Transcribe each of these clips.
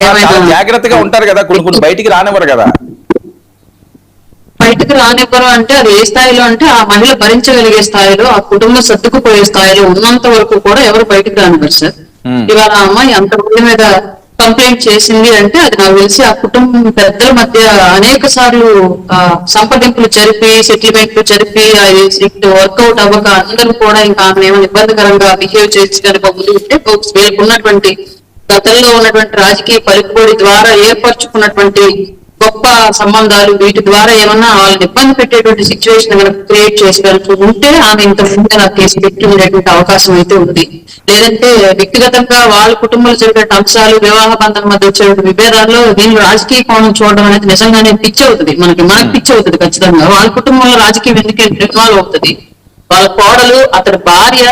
జాగ్రత్తగా ఉంటారు కదా, కొన్ని బయటికి రానివ్వరు కదా. బయటకు రానివ్వరు అంటే అది ఏ స్థాయిలో అంటే ఆ మహిళ భరించగలిగే స్థాయిలో, ఆ కుటుంబం సర్దుకుపోయే స్థాయిలో ఉన్నంత వరకు కూడా ఎవరు బయటకు రానివ్వరు సార్. ఇవాళ ఆ అమ్మాయి అంతమంది మీద కంప్లైంట్ చేసింది అంటే అది నాకు తెలిసి ఆ కుటుంబం పెద్దల మధ్య అనేక సార్లు సంప్రదింపులు జరిపి, సెటిల్మెంట్లు జరిపి, అది వర్కౌట్ అవ్వక అందరూ కూడా ఇంకా ఆమె ఏమైనా ఇబ్బందికరంగా బిహేవ్ చేసి కనుక ముందు ఉంటే వీళ్ళకు ఉన్నటువంటి గతంలో ఉన్నటువంటి రాజకీయ పలుకుబడి ద్వారా ఏర్పరచుకున్నటువంటి గొప్ప సంబంధాలు వీటి ద్వారా ఏమన్నా వాళ్ళని ఇబ్బంది పెట్టేటువంటి సిచ్యువేషన్ కనుక క్రియేట్ చేసి ఉంటే ఆమె ఇంత ముందే నాకు కేసు పెట్టి ఉండేటువంటి అవకాశం అయితే ఉంది. లేదంటే వ్యక్తిగతంగా వాళ్ళ కుటుంబంలో జరిగే అంశాలు, వివాహ బంధం మధ్య వచ్చే విభేదాల్లో దీనిలో రాజకీయ కోణం చూడడం అనేది నిజంగానే పిచ్చి అవుతుంది. మనకి పిచ్చి అవుతుంది ఖచ్చితంగా. వాళ్ళ కుటుంబంలో రాజకీయం ఎందుకు ఇన్వాల్వ్ అవుతుంది? వాళ్ళ కోడలు, అతడి భార్య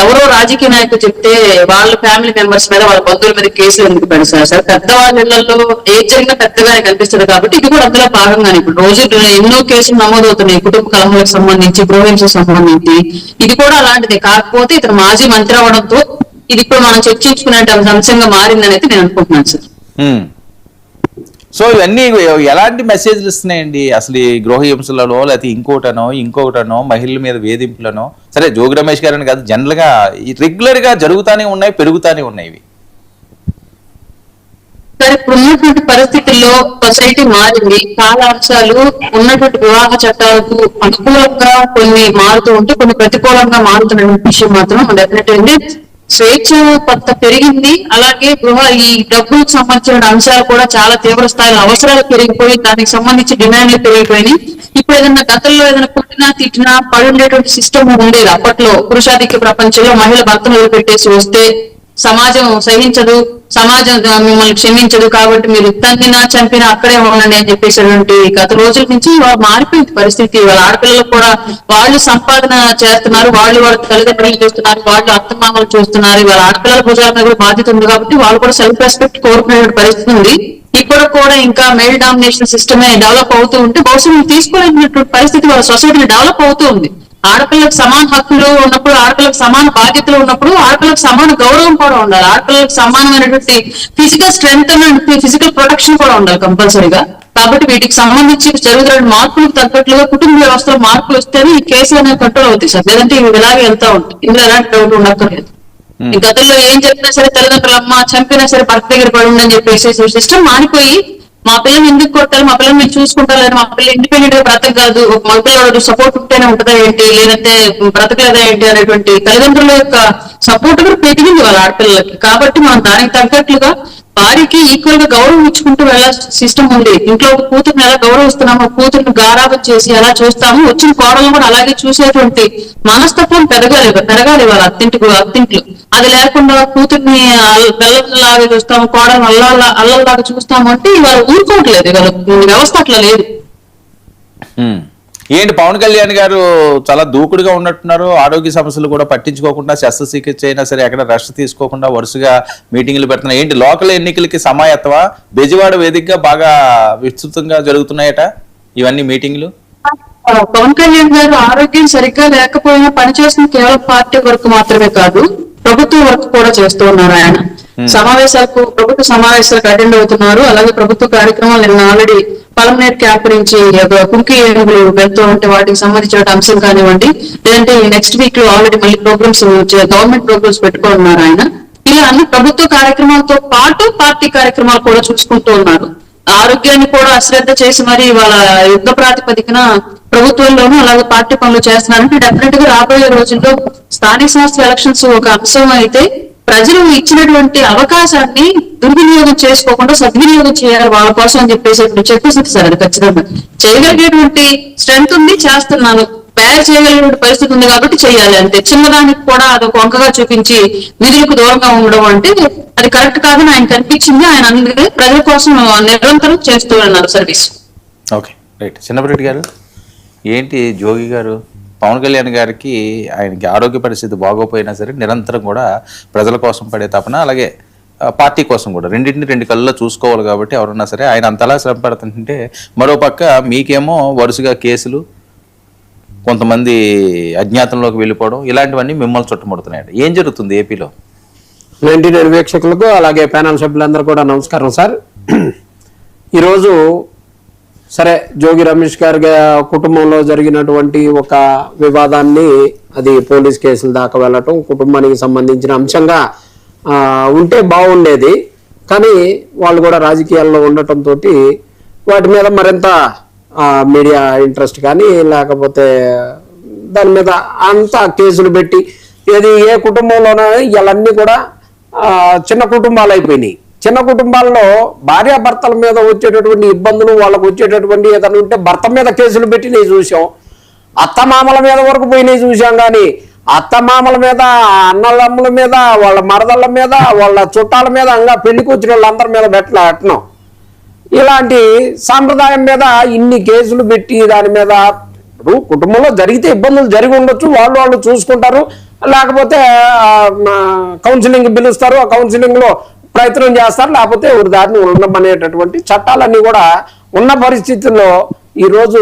ఎవరో రాజకీయ నాయకులు చెప్తే వాళ్ళ ఫ్యామిలీ మెంబర్స్ మీద, వాళ్ళ బంధువుల మీద కేసులు ఎందుకు పెడతారు సార్? పెద్దవాళ్ళ ఇళ్లలో ఏది జరిగినా పెద్దగానే కనిపిస్తుంది కాబట్టి ఇది కూడా అందులో భాగంగానే ఇప్పుడు రోజు ఎన్నో కేసులు నమోదవుతున్నాయి కుటుంబ కలహాలకు సంబంధించి, గృహహింసకు సంబంధించి. ఇది కూడా అలాంటిదే. కాకపోతే ఇతను మాజీ మంత్రి అవడంతో ఇది ఇప్పుడు మనం చర్చించుకునే అంశంగా మారిందని అయితే నేను అనుకుంటున్నాను సార్. సో ఇవన్నీ ఎలాంటి మెసేజ్లు ఇస్తున్నాయండి అసలు ఈ గృహహింసలలో, లేకపోతే ఇంకొకటనో మహిళల మీద వేధింపులనో? సరే జోగి రమేష్ గారని కాదు, జనరల్ గా రెగ్యులర్ గా జరుగుతానే ఉన్నాయి, పెరుగుతానే ఉన్నాయి. సరే, ఇప్పుడు ఉన్నటువంటి పరిస్థితుల్లో సొసైటీ మారింది. చాలా అంశాలు ఉన్నటువంటి వివాహ చట్టాలకు అనుకూలంగా కొన్ని మారుతూ ఉంటే కొన్ని ప్రతికూలంగా మారుతున్న విషయం మాత్రం డెఫినెట్ స్వేచ్ఛ కొంత పెరిగింది. అలాగే ఈ డబ్బులకు సంబంధించిన అంశాలు కూడా చాలా తీవ్ర స్థాయిలో అవసరాలు పెరిగిపోయి దానికి సంబంధించి డిమాండ్లు పెరిగిపోయినాయి. ఇప్పుడు ఏదైనా గతంలో ఏదైనా పుట్టినా తిట్టినా పడి ఉండేటువంటి సిస్టమ్ ఉండేది. అప్పట్లో పురుషాధిక్య ప్రపంచంలో మహిళ భర్తను పెట్టేసి వస్తే సమాజం సహించదు, సమాజం మిమ్మల్ని క్షమించదు, కాబట్టి మీరు తన్నినా చంపినా అక్కడే ఉండండి అని చెప్పేసినటువంటి గత రోజుల నుంచి మారిపోయింది పరిస్థితి. వాళ్ళ ఆడపిల్లలకు కూడా వాళ్ళు సంపాదన చేస్తున్నారు, వాళ్ళ తల్లిదండ్రులు చూస్తున్నారు, వాళ్ళు అత్తమామలు చూస్తున్నారు. వాళ్ళ ఆడపిల్లల భుజాల మీద బాధ్యత ఉంది కాబట్టి వాళ్ళు కూడా సెల్ఫ్ రెస్పెక్ట్ కోరుకునే పరిస్థితి ఉంది. ఇప్పుడు కూడా ఇంకా మేల్ డామినేషన్ సిస్టమే డెవలప్ అవుతూ ఉంటే బహుశా తీసుకోలేనటువంటి పరిస్థితి వాళ్ళ సొసైటీ డెవలప్ అవుతూ ఉంది. ఆడపిల్లలకు సమాన హక్కులు ఉన్నప్పుడు, ఆడపిల్లలకు సమాన బాధ్యతలు ఉన్నప్పుడు ఆడపిల్లలకు సమాన గౌరవం కూడా ఉండాలి. ఆడపిల్లలకు సమానమైనటువంటి physical strength and physical protection కూడా ఉండాలి కంపల్సరీగా. కాబట్టి వీటికి సంబంధించి జరుగుతున్న మార్పులకు తగ్గట్లుగా కుటుంబ వ్యవస్థలో మార్పులు వస్తేనే ఈ కేసులు అనేవి కంట్రోల్ అవుతాయి సార్. లేదంటే ఇవి ఇలాగే వెళ్తా ఉంటాయి. ఇందులో ఎలాంటి డౌట్ ఉండక్కర్లేదు. ఈ గతంలో ఏం చెప్పినా సరే తల్లిదండ్రులు అమ్మ చంపినా సరే భర్త దగ్గర పడి ఉండని చెప్పేసి సిస్టమ్ మారిపోయి మా పిల్లలు ఎందుకు కొట్టాలి, మా పిల్లలు మీరు చూసుకుంటారు, మా పిల్లలు ఇండిపెండెంట్ గా బ్రతకగలదు, ఒక మగ పిల్లలు సపోర్ట్ ఉంటేనే ఉంటుందా ఏంటి, లేదంటే బ్రతకలేదా ఏంటి అనేటువంటి తల్లిదండ్రుల యొక్క సపోర్ట్ కూడా పెరిగింది వాళ్ళ ఆడపిల్లలకి. కాబట్టి మనం దానికి తగ్గట్లుగా భార్యకి ఈక్వల్ గా గౌరవం ఇచ్చుకుంటూ వెళ్ళే సిస్టమ్ ఉంది. ఇంట్లో ఒక కూతురుని ఎలా గౌరవిస్తున్నామో, కూతురుని గారాబం చేసి ఎలా చూస్తామో వచ్చిన కోడలను కూడా అలాగే చూసేటువంటి మనస్తత్వం పెరగాలి వాళ్ళ అత్తింట్లో. అది లేకుండా కూతుర్ని పిల్లలాగా చూస్తాము, కోడలను అల్లల్లాగా చూస్తాము అంటే ఇవాళ ఊరుకోవట్లేదు. ఇవాళ వ్యవస్థ అట్లా లేదు. ఏంటి పవన్ కళ్యాణ్ గారు చాలా దూకుడుగా ఉన్నట్టున్నారు. ఆరోగ్య సమస్యలు కూడా పట్టించుకోకుండా, శస్త్రచికిత్స అయినా సరే ఎక్కడ రెస్ట్ తీసుకోకుండా వరుసగా మీటింగ్లు పెడుతున్నారు. ఏంటి లోకల్ ఎన్నికలకి సమాయత్వా? బెజవాడ వేదికగా బాగా విస్తృతంగా జరుగుతున్నాయట ఇవన్నీ మీటింగ్లు. పవన్ కళ్యాణ్ గారు ఆరోగ్యం సరిగ్గా లేకపోయినా పనిచేసిన కేవలం పార్టీ వర్క్ మాత్రమే కాదు, ప్రభుత్వ వర్క్ కూడా చేస్తూ ఉన్నారు. ఆయన ప్రభుత్వ సమావేశాలకు అటెండ్ అవుతున్నారు. అలాగే ప్రభుత్వ కార్యక్రమాలు నిన్న ఆల్రెడీ పలమనేరు క్యాంప్ నుంచి కుంకి ఏనుగులు వెళ్తూ ఉంటే వాటికి సంబంధించిన అంశం కానివ్వండి, లేదంటే నెక్స్ట్ వీక్ లో ఆల్రెడీ మళ్ళీ ప్రోగ్రామ్స్ గవర్నమెంట్ ప్రోగ్రామ్స్ పెట్టుకున్నారు ఆయన. ఇలా అన్ని ప్రభుత్వ కార్యక్రమాలతో పాటు పార్టీ కార్యక్రమాలు కూడా చూసుకుంటూ ఉన్నారు. ఆరోగ్యాన్ని కూడా అశ్రద్ధ చేసి మరి వాళ్ళ యుద్ధ ప్రాతిపదికన ప్రభుత్వంలోనూ అలాగే పార్టీ పనులు చేస్తున్నారంటే డెఫినెట్ గా రాబోయే రోజుల్లో స్థానిక సంస్థల ఎలక్షన్స్ ఒక అంశం అయితే ప్రజలు ఇచ్చినటువంటి అవకాశాన్ని దుర్వినియోగం చేసుకోకుండా సద్వినియోగం చేయాలి వాళ్ళ కోసం అని చెప్పేసి సార్. అది ఖచ్చితంగా చేయగలిగేటువంటి స్ట్రెంగ్త్ ఉంది, చేస్తున్నాను, తయారు చేయగలిగినటువంటి పరిస్థితి ఉంది కాబట్టి చేయాలి అంతే. చిన్నదానికి కూడా అదొక వంకగా చూపించి నిధులకు దూరంగా ఉండడం అంటే అది కరెక్ట్ కాదని ఆయన కనిపించింది. ఆయన అందుకే ప్రజల కోసం నిరంతరం చేస్తూ ఉన్నారు సర్వీస్. Okay, right. చిన్నపరెడ్డి గారు, ఏంటి జోగి గారు పవన్ కళ్యాణ్ గారికి ఆయనకి ఆరోగ్య పరిస్థితి బాగోపోయినా సరే నిరంతరం కూడా ప్రజల కోసం పడే తపన, అలాగే పార్టీ కోసం కూడా రెండింటిని రెండు కళ్ళలో చూసుకోవాలి కాబట్టి ఎవరన్నా సరే ఆయన అంతలా శ్రమ పడుతుంటే, మరోపక్క మీకేమో వరుసగా కేసులు, కొంతమంది అజ్ఞాతంలోకి వెళ్ళిపోవడం, ఇలాంటివన్నీ మిమ్మల్ని చుట్టుముడుతున్నాయండి. ఏం జరుగుతుంది ఏపీలో? 99 వీక్షకులకు అలాగే ప్యానల్ సభ్యులందరూ కూడా నమస్కారం సార్. ఈరోజు సరే జోగి రమేష్ గారి కుటుంబంలో జరిగినటువంటి ఒక వివాదాన్ని అది పోలీస్ కేసుల దాకా వెళ్ళటం కుటుంబానికి సంబంధించిన అంశంగా ఉంటే బాగుండేది. కానీ వాళ్ళు కూడా రాజకీయాల్లో ఉండటంతో వాటి మీద మరింత మీడియా ఇంట్రెస్ట్ కానీ లేకపోతే దాని మీద అంతా కేసులు పెట్టి ఏది ఏ కుటుంబంలోనూ ఇవన్నీ కూడా చిన్న కుటుంబాలు అయిపోయినాయి. చిన్న కుటుంబాల్లో భార్యాభర్తల మీద వచ్చేటటువంటి ఇబ్బందులు వాళ్ళకు వచ్చేటటువంటి ఏదైనా ఉంటే భర్త మీద కేసులు పెట్టినవి చూసాం, అత్తమామల మీద వరకు పోయినవి చూసాం. కానీ అత్తమామల మీద అన్నదమ్ముల మీద వాళ్ళ మరదళ్ళ మీద వాళ్ళ చుట్టాల మీద ఇంకా పెళ్లికి వచ్చిన వాళ్ళందరి మీద పెట్టలేటం ఇలాంటి సాంప్రదాయం మీద ఇన్ని కేసులు పెట్టి దాని మీద ఇప్పుడు కుటుంబంలో జరిగితే ఇబ్బందులు జరిగి ఉండొచ్చు, వాళ్ళు చూసుకుంటారు, లేకపోతే కౌన్సిలింగ్ పిలుస్తారు, ఆ కౌన్సిలింగ్ లో ప్రయత్నం చేస్తారు, లేకపోతే ఎవరి దారిని ఉండమనేటటువంటి చట్టాలన్నీ కూడా ఉన్న పరిస్థితుల్లో ఈరోజు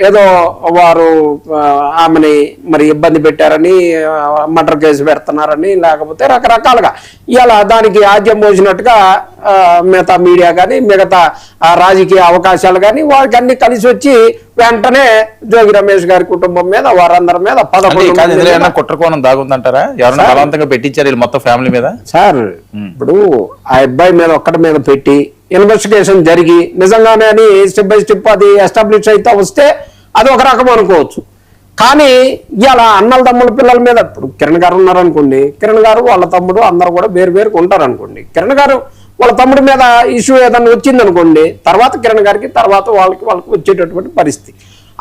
ఏదో వారు ఆమెని మరి ఇబ్బంది పెట్టారని మర్డర్ కేసు పెడుతున్నారని లేకపోతే రకరకాలుగా ఇలా దానికి ఆద్యం పోసినట్టుగా మిగతా మీడియా కానీ మిగతా రాజకీయ అవకాశాలు కానీ వారికి అన్ని కలిసి వచ్చి వెంటనే జోగి రమేష్ గారి కుటుంబం మీద వారందరి మీద 11 కుట్రకోణం దాగుందంటారా? ఎవరైనా బలవంతంగా పెట్టించారు మొత్తం ఫ్యామిలీ మీద? సార్ ఇప్పుడు ఆ అబ్బాయి మీద ఒక్కటి మీద పెట్టి ఇన్వెస్టిగేషన్ జరిగి నిజంగానే అని స్టెప్ బై స్టెప్ అది ఎస్టాబ్లిష్ అయితే వస్తే అది ఒక రకం అనుకోవచ్చు. కానీ ఇలా అన్నల తమ్ముల పిల్లల మీద ఇప్పుడు కిరణ్ గారు ఉన్నారనుకోండి, కిరణ్ గారు వాళ్ళ తమ్ముడు అందరూ కూడా వేరుగా ఉంటారనుకోండి, కిరణ్ గారు వాళ్ళ తమ్ముడి మీద ఇష్యూ ఏదన్నా వచ్చిందనుకోండి, తర్వాత కిరణ్ గారికి తర్వాత వాళ్ళకి వచ్చేటటువంటి పరిస్థితి.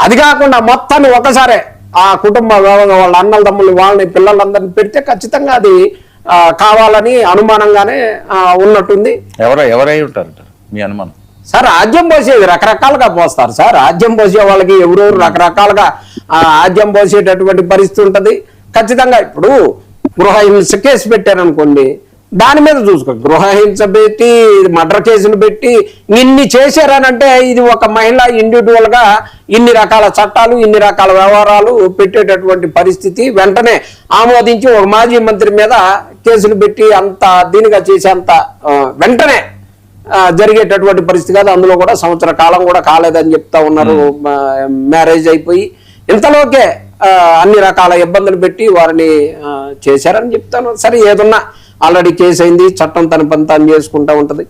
అది కాకుండా మొత్తాన్ని ఒకసారే ఆ కుటుంబ వాళ్ళ అన్నల తమ్ముళ్ళు వాళ్ళని పిల్లలందరినీ పెడితే ఖచ్చితంగా అది కావాలని అనుమానంగానే ఉన్నట్టుంది. ఎవరై ఉంటారంట మీ అనుమానం? సార్ ఆద్యం పోసేది రకరకాలుగా పోస్తారు సార్. ఆద్యం పోసే వాళ్ళకి ఎవరెవరు రకరకాలుగా ఆద్యం పోసేటటువంటి పరిస్థితి ఉంటది. ఖచ్చితంగా ఇప్పుడు గృహహింస కేసు పెట్టారనుకోండి, దాని మీద చూసుకో, గృహహింస పెట్టి మర్డర్ కేసులు పెట్టి ఇన్ని చేశారనంటే ఇది ఒక మహిళ ఇండివిజువల్ గా ఇన్ని రకాల చట్టాలు ఇన్ని రకాల వ్యవహారాలు పెట్టేటటువంటి పరిస్థితి వెంటనే ఆమోదించి ఒక మాజీ మంత్రి మీద కేసులు పెట్టి అంత దీనిగా చేసేంత వెంటనే జరిగేటటువంటి పరిస్థితి కాదు. అందులో కూడా సంవత్సర కాలం కూడా కాలేదని చెప్తా ఉన్నారు. మ్యారేజ్ అయిపోయి ఇంతలోకే అన్ని రకాల ఇబ్బందులు పెట్టి వారిని చేశారని చెప్తాను. సరే ఏదన్నా ఆల్రెడీ కేసు అయింది, చట్టం తన పని తాను చేసుకుంటా ఉంటది.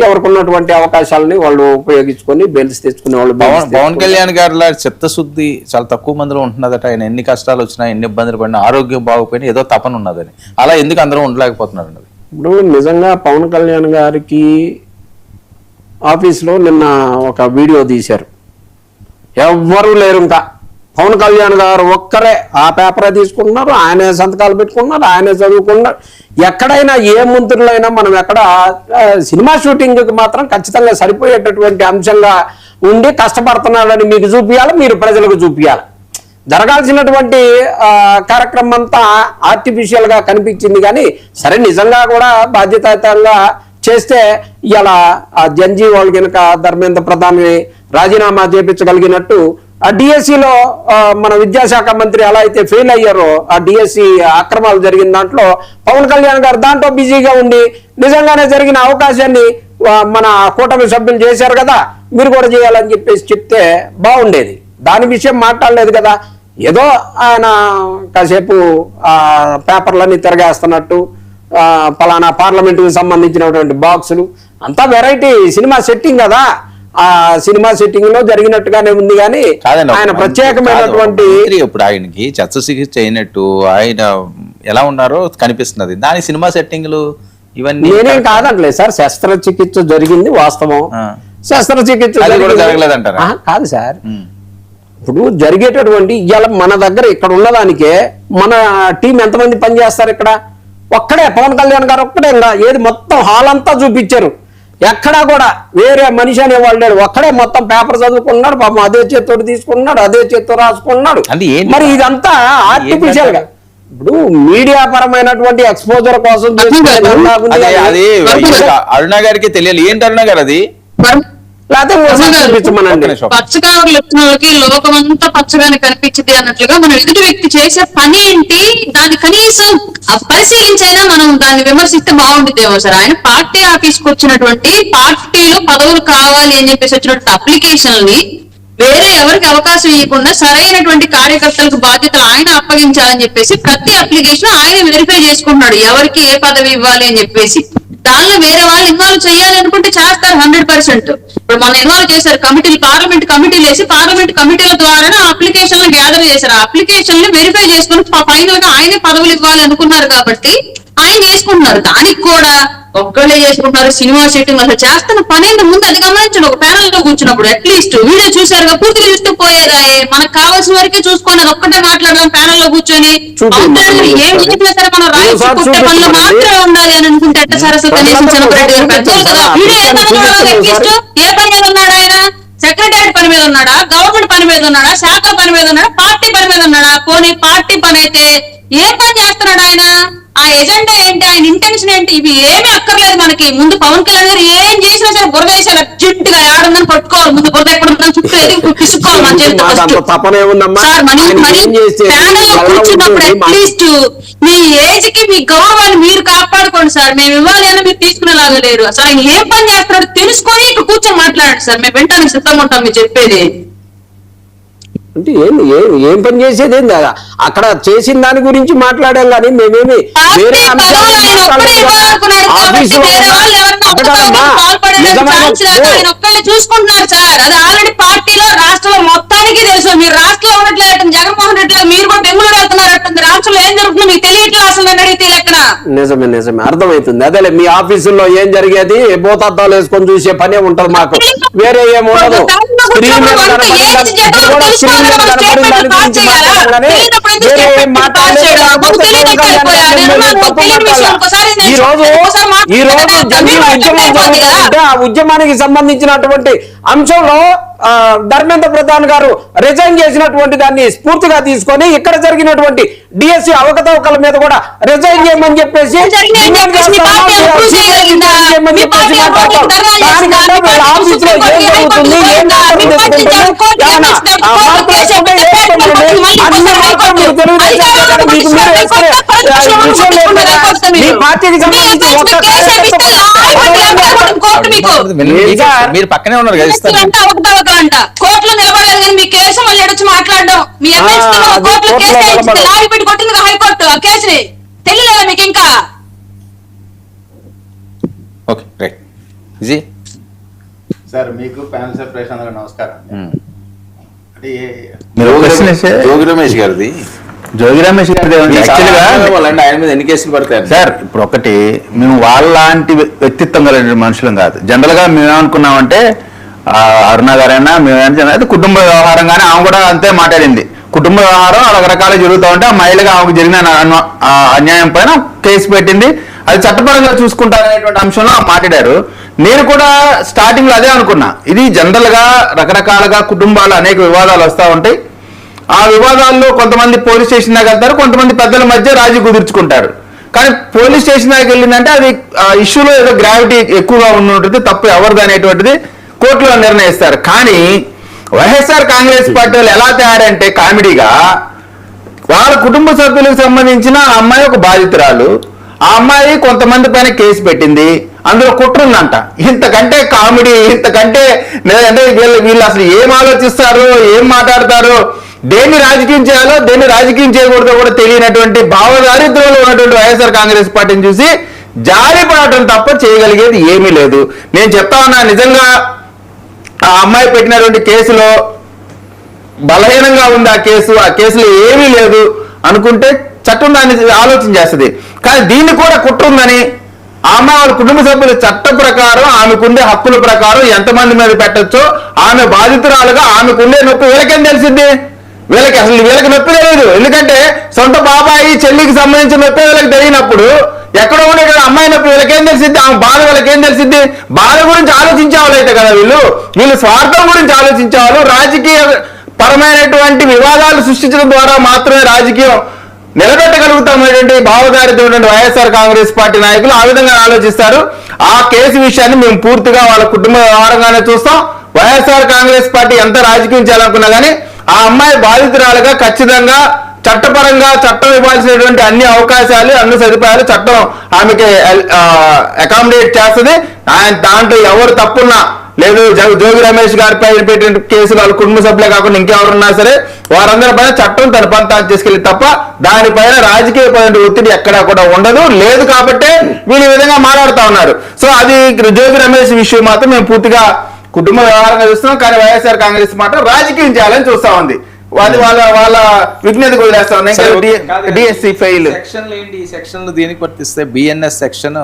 ఎవరికి ఉన్నటువంటి అవకాశాలని వాళ్ళు ఉపయోగించుకొని బెయిల్స్ తెచ్చుకునే వాళ్ళు. పవన్ కళ్యాణ్ గారిలా చిత్తశుద్ధి చాలా తక్కువ మందిలో ఉంటున్నదట. ఆయన ఎన్ని కష్టాలు వచ్చినా ఎన్ని ఇబ్బందులు పడినా ఆరోగ్యం బాగుపోయినా ఏదో తపన ఉన్నదని, అలా ఎందుకు అందరూ ఉండలేకపోతున్నారు అన్నది. ఇప్పుడు నిజంగా పవన్ కళ్యాణ్ గారికి ఆఫీస్లో నిన్న ఒక వీడియో తీశారు, ఎవ్వరూ లేరు, ఇంకా పవన్ కళ్యాణ్ గారు ఒక్కరే ఆ పేపరే తీసుకుంటున్నారు, ఆయనే సంతకాలు పెట్టుకున్నారు, ఆయనే చదువుకున్నారు. ఎక్కడైనా ఏ మంత్రులైనా మనం ఎక్కడ సినిమా షూటింగ్కి మాత్రం ఖచ్చితంగా సరిపోయేటటువంటి అంశంగా ఉండి కష్టపడుతున్నాడని మీకు చూపించాలి, మీరు ప్రజలకు చూపించాలి. జరగాల్సినటువంటి కార్యక్రమం అంతా ఆర్టిఫిషియల్ గా కనిపించింది. కానీ సరే నిజంగా కూడా బాధ్యతాయుతంగా చేస్తే ఇలా జంజీ వాళ్ళు కనుక ధర్మేంద్ర ప్రధాన్ రాజీనామా చేపించగలిగినట్టు ఆ డిఎస్సిలో మన విద్యాశాఖ మంత్రి ఎలా అయితే ఫెయిల్ అయ్యారో ఆ డిఎస్సి అక్రమాలు జరిగిన దాంట్లో పవన్ కళ్యాణ్ గారు దాంట్లో బిజీగా ఉండి నిజంగానే జరిగిన అవకాశాన్ని మన కూటమి సభ్యులు చేశారు కదా, మీరు కూడా చేయాలని చెప్పేసి చెప్తే బాగుండేది. దాని విషయం మాట్లాడలేదు కదా. ఏదో ఆయన కాసేపు పేపర్లన్నీ తిరగేస్తున్నట్టు పలానా పార్లమెంటుకి సంబంధించినటువంటి బాక్సులు అంతా వెరైటీ సినిమా సెట్టింగ్ కదా, ఆ సినిమా సెట్టింగ్ లో జరిగినట్టుగానే ఉంది. కానీ ఆయన ప్రత్యేకమైనటువంటి ఇప్పుడు ఆయనకి శస్త్రచికిత్స అయినట్టు ఆయన ఎలా ఉన్నారో కనిపిస్తున్నది. దాని సినిమా సెట్టింగ్లు ఇవన్నీ నేనేం కాదంటలేదు సార్, శస్త్రచికిత్స జరిగింది వాస్తవం. శస్త్రచికిత్స జరగలేదంటారా? కాదు సార్, ఇప్పుడు జరిగేటటువంటి ఇవాళ మన దగ్గర ఇక్కడ ఉన్నదానికే మన టీం ఎంతమంది పనిచేస్తారు ఇక్కడ? ఒక్కడే పవన్ కళ్యాణ్ గారు ఒక్కడే, ఏది మొత్తం హాల్ అంతా చూపించారు, ఎక్కడా కూడా వేరే మనిషి అనేవాళ్ళు లేడు. ఒక్కడే మొత్తం పేపర్ చదువుకున్నాడు, పాపం అదే చేత్తో తీసుకున్నాడు, అదే చేత్తో రాసుకున్నాడు. మరి ఇదంతా ఆర్టిఫిషియల్ గా ఇప్పుడు మీడియా పరమైనటువంటి ఎక్స్పోజర్ కోసం అరుణ గారికి తెలియాలి. ఏంటి అరుణ గారు అది లేకపోతే మోసం చూపించమనండి. పచ్చగా వచ్చిన వాళ్ళకి లోకమంతా పచ్చగానే కనిపించింది అన్నట్లుగా మనం ఎదుటి వ్యక్తి చేసే పని ఏంటి దాన్ని కనీసం పరిశీలించైనా మనం దాన్ని విమర్శిస్తే బాగుంటుందేమో సార్. ఆయన పార్టీ ఆఫీస్కి వచ్చినటువంటి పార్టీలో పదవులు కావాలి అని చెప్పేసి వచ్చినటువంటి అప్లికేషన్ని వేరే ఎవరికి అవకాశం ఇవ్వకుండా సరైనటువంటి కార్యకర్తలకు బాధ్యతలు ఆయన అప్పగించాలని చెప్పేసి ప్రతి అప్లికేషన్ ఆయన వెరిఫై చేసుకుంటున్నాడు ఎవరికి ఏ పదవి ఇవ్వాలి అని చెప్పేసి. దానిలో వేరే వాళ్ళు ఇన్వాల్వ్ చేయాలి అనుకుంటే చేస్తారు 100%. ఇప్పుడు మన ఇన్వాల్వ్ చేశారు కమిటీలు, పార్లమెంట్ కమిటీలు వేసి పార్లమెంట్ కమిటీల ద్వారా అప్లికేషన్లు గ్యాదర్ చేశారు. ఆ అప్లికేషన్ వెరిఫై చేసుకుని ఫైనల్ గా ఆయనే పదవులు ఇవ్వాలి అనుకున్నారు కాబట్టి ఆయన చేసుకుంటున్నారు. దానికి కూడా ఒక్కళ్ళే చేసుకుంటున్నారు. సినిమా షూటింగ్ అసలు చేస్తున్న పనేంటి ముందు అది గమనించండి. ఒక ప్యానల్ లో కూర్చున్నప్పుడు అట్లీస్ట్ వీడియో చూసారుగా, పూర్తిగా చూస్తూ పోయేదా, మనకు కావాల్సిన వరకే చూసుకొని అది ఒక్కటే మాట్లాడదాం ప్యానల్ లో కూర్చొని. ఏం చేసినా సరే మనం రాయిస్ కొట్టే పనులు మాత్రమే ఉండాలి అని అనుకుంటే ఎట్ట సార్? అసలు కనీసం చంద్రబాబు గారు పెద్దోళ్ళు కదా, వీడియో అట్లీస్ట్ ఏ పని మీద ఉన్నాడు ఆయన? సెక్రటరీ పని మీద ఉన్నాడా, గవర్నమెంట్ పని మీద ఉన్నాడా, శాఖ పని మీద ఉన్నాడా, పార్టీ పని మీద ఉన్నాడా? పోనీ పార్టీ పని అయితే ఏం పని చేస్తున్నాడు ఆయన? ఆ ఎజెండా ఏంటి, ఆయన ఇంటెన్షన్ ఏంటి? ఇవి ఏమీ అక్కర్లేదు మనకి. ముందు పవన్ కళ్యాణ్ గారు ఏం చేసినా సరే బురద వేసి అర్జెంట్ గా ఏడుందని పట్టుకోవాలి. ముందు బురద ఎక్కడ ఉందని చుట్టూ ఎదిగి తీసుకోవాలి మన చేతితో ఫస్ట్. సార్ ప్యానల్ లో కూర్చున్నప్పుడు అట్లీస్ట్ మీ ఏజ్ కి మీ గౌరవాన్ని మీరు కాపాడుకోండి సార్. మేము ఇవ్వాలి అని మీరు తీసుకునేలాగా లేరు. అసలు ఆయన ఏం పని చేస్తున్నాడో తెలుసుకొని ఇక్కడ కూర్చొని మాట్లాడండి సార్. మేము వింటానికి సిద్ధంగా ఉంటాం మీరు చెప్పేది. అంటే ఏం పని చేసేది ఏంది? అక్కడ చేసిన దాని గురించి మాట్లాడాం కానీ మేమేమి వేరే అంశాలు చూసుకుంటున్నారు సార్. అది ఆల్రెడీ పార్టీలో రాష్ట్రంలో మొత్తానికి తెలుసు. మీరు రాష్ట్రంలో ఉన్నట్లేదు, జగన్మోహన్ రెడ్డి మీరు కూడా బెంగళూరు వెళ్తున్నారట్టుంది. రాష్ట్రంలో ఏం జరుగుతుందో మీకు తెలియట్లేదు అసలు అడిగితే ఎక్కడ. నిజమే అర్థమవుతుంది. అదేలే మీ ఆఫీసుల్లో ఏం జరిగేది భూతత్వాలు వేసుకొని చూసే పనే ఉంటది. మాకు వేరే ఏముండదు. స్క్రీన్ మీద ఈ రోజు ఆ ఉద్యమానికి సంబంధించినటువంటి అంశంలో ధర్మేంద్ర ప్రధాన్ గారు రిజైన్ చేసినటువంటి దాన్ని స్ఫూర్తిగా తీసుకొని ఇక్కడ జరిగినటువంటి డిఎస్సి అవకతవకల మీద కూడా రిజైన్ చేయమని చెప్పేసి ఆఫీసులో ఏం జరుగుతుంది, ఏం మీ పార్టీకి సంబంధించి మీరు పక్కనే ఉన్నారు కదా, కోర్టులో నిలబడలేదు కానీ మీ కేసు మళ్ళీ వచ్చి మాట్లాడడం. మీ కోర్టులో కేసు లాగి పెట్టి కొట్టింది హైకోర్టు. ఆ కేసుని తెలియలేదా మీకు ఇంకా? ఓకే రైట్ జీ సార్, మీకు ప్యానల్ సార్ ప్రేక్షకులకు నమస్కారం. అంటే జోగి రమేష్ గారిది ఆయన మీద ఎన్ని కేసులు పడతాయి సార్? ఇప్పుడు ఒకటి, మేము వాళ్ళలాంటి వ్యక్తిత్వం కలిగిన మనుషులం కాదు. జనరల్ గా మేము ఏమనుకున్నామంటే అరుణ గారైనా మేమైనా కుటుంబ వ్యవహారంగానే ఆమె కూడా అంతే మాట్లాడింది. కుటుంబ వ్యవహారం రకరకాలు జరుగుతూ ఉంటే ఆ మహిళగా ఆమెకు జరిగిన అన్యాయం పైన కేసు పెట్టింది. అది చట్టపరంగా చూసుకుంటారనేటువంటి అంశంలో మాట్లాడారు. నేను కూడా స్టార్టింగ్ లో అదే అనుకున్నా. ఇది జనరల్ గా రకరకాలుగా కుటుంబాలు అనేక వివాదాలు వస్తూ ఉంటాయి. ఆ వివాదాల్లో కొంతమంది పోలీస్ స్టేషన్ దాకా వెళ్తారు, కొంతమంది పెద్దల మధ్య రాజీ కుదుర్చుకుంటారు. కానీ పోలీస్ స్టేషన్ దాకా వెళ్ళిందంటే అది ఇష్యూలో ఏదో గ్రావిటీ ఎక్కువగా ఉంటుంది, తప్పు ఎవరిది అనేటువంటిది కోర్టులో నిర్ణయిస్తారు. కానీ వైఎస్ఆర్ కాంగ్రెస్ పార్టీ వాళ్ళు ఎలా తయారంటే కామెడీగా వాళ్ళ కుటుంబ సభ్యులకు సంబంధించిన అమ్మాయి ఒక బాధితురాలు, ఆ అమ్మాయి కొంతమంది పైన కేసు పెట్టింది, అందులో కుట్ర ఉందంట. ఇంతకంటే కామెడీ, ఇంతకంటే అంటే వీళ్ళు అసలు ఏం ఆలోచిస్తారో, ఏం మాట్లాడతారో, దేన్ని రాజకీయం చేయాలో దేన్ని రాజకీయం చేయకూడదో కూడా తెలియనటువంటి భావదారిద్ర్యంలో ఉన్నటువంటి వైఎస్ఆర్ కాంగ్రెస్ పార్టీని చూసి జారిపడటం తప్ప చేయగలిగేది ఏమీ లేదు. నేను చెప్తా ఉన్నా, నిజంగా ఆ అమ్మాయి పెట్టినటువంటి కేసులో బలహీనంగా ఉంది ఆ కేసులో ఏమీ లేదు అనుకుంటే చట్టం దాన్ని ఆలోచన చేస్తుంది. కానీ దీన్ని కూడా కుట్ర ఉందని ఆ అమ్మాయి వాళ్ళ కుటుంబ సభ్యుల చట్ట ప్రకారం ఆమెకుండే హక్కుల ప్రకారం ఎంతమంది మీద పెట్టచ్చో, ఆమె బాధితురాలుగా ఆమెకుండే నొప్పి వీళ్ళకేం తెలిసింది? వీళ్ళకి నొప్పి తెలియదు. ఎందుకంటే సొంత బాబాయి చెల్లికి సంబంధించిన నొప్పి వీళ్ళకి తెలియనప్పుడు ఎక్కడో ఉండే అమ్మాయి నొప్పి వీళ్ళకేం తెలిసిద్ది? ఆమె బాధ వీళ్ళకేం తెలిసిద్ది? బాధ గురించి ఆలోచించేవాళ్ళైతే కదా వీళ్ళు స్వార్థం గురించి ఆలోచించేవాళ్ళు. రాజకీయ పరమైనటువంటి వివాదాలు సృష్టించడం ద్వారా మాత్రమే రాజకీయం నిలబెట్టగలుగుతామనేటువంటి భావదారితమైనటువంటి వైఎస్ఆర్ కాంగ్రెస్ పార్టీ నాయకులు ఆ విధంగా ఆలోచిస్తారు. ఆ కేసు విషయాన్ని మేము పూర్తిగా వాళ్ళ కుటుంబ వ్యవహారంగానే చూస్తాం. వైఎస్ఆర్ కాంగ్రెస్ పార్టీ ఎంత రాజకీయం చేయాలనుకున్నా కానీ ఆ అమ్మాయి బాధితురాలుగా ఖచ్చితంగా చట్టపరంగా చట్టం ఇవ్వాల్సినటువంటి అన్ని అవకాశాలు అన్ని సదుపాయాలు చట్టం ఆమెకి అకామిడేట్ చేస్తుంది. ఆయన దాంట్లో ఎవరు తప్పున్నా లేదు జోగి రమేష్ గారిపై పెట్టిన కేసులు వాళ్ళ కుటుంబ సభ్యులే కాకుండా ఇంకెవరున్నా సరే వారందరి పైన చట్టం తన పని తాను తీసుకెళ్ళి తప్ప దానిపైన రాజకీయపరమైన ఒత్తిడి ఎక్కడా కూడా ఉండదు. లేదు కాబట్టే వీళ్ళు ఈ విధంగా మాట్లాడుతూ ఉన్నారు. సో అది జోగి రమేష్ విషయం మాత్రం మేము పూర్తిగా కుటుంబ వ్యవహారంగా చూస్తున్నాం. కానీ వైఎస్ఆర్ కాంగ్రెస్ మాత్రం రాజకీయం చేయాలని చూస్తా ఉంది. అది వాళ్ళ విజ్ఞతకు వదిలేస్తా ఉన్నాయి. డిఎస్సి ఫెయిల్ సెక్షన్లు ఏంటి? ఈ సెక్షన్లు దీనికి వర్తిస్తే బిఎన్ఎస్ సెక్షన్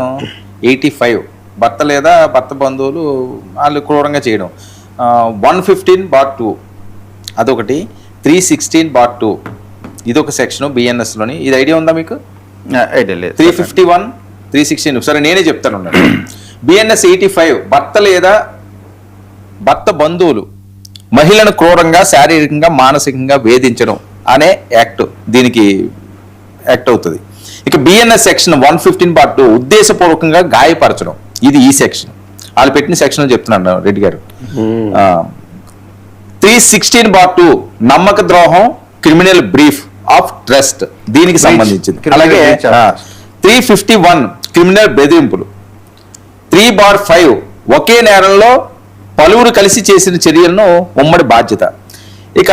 85 భర్త లేదా భర్త బంధువులు వాళ్ళు క్రూరంగా చేయడం, 115/2 అదొకటి, 316/2 ఇదొక సెక్షన్ బిఎన్ఎస్లోని. ఇది ఐడియా ఉందా మీకు? 351, 316 సరే నేనే చెప్తాను. బిఎన్ఎస్ 85 భర్త లేదా భర్త బంధువులు మహిళను క్రూరంగా శారీరకంగా మానసికంగా వేధించడం అనే యాక్ట్ దీనికి యాక్ట్ అవుతుంది. ఇక బిఎన్ఎస్ సెక్షన్ 115/2 ఉద్దేశపూర్వకంగా గాయపరచడం, ఇది ఈ సెక్షన్. వాళ్ళు పెట్టిన సెక్షన్ చెప్తున్నాను రెడ్డి గారు. 316/2 నమ్మక ద్రోహం, క్రిమినల్ బ్రీఫ్ ఆఫ్ ట్రస్ట్ దీనికి సంబంధించింది. అలాగే 351 క్రిమినల్ బెదిరింపులు, 3/5 ఒకే నేరంలో పలువురు కలిసి చేసిన చర్యలను ఉమ్మడి బాధ్యత. ఇక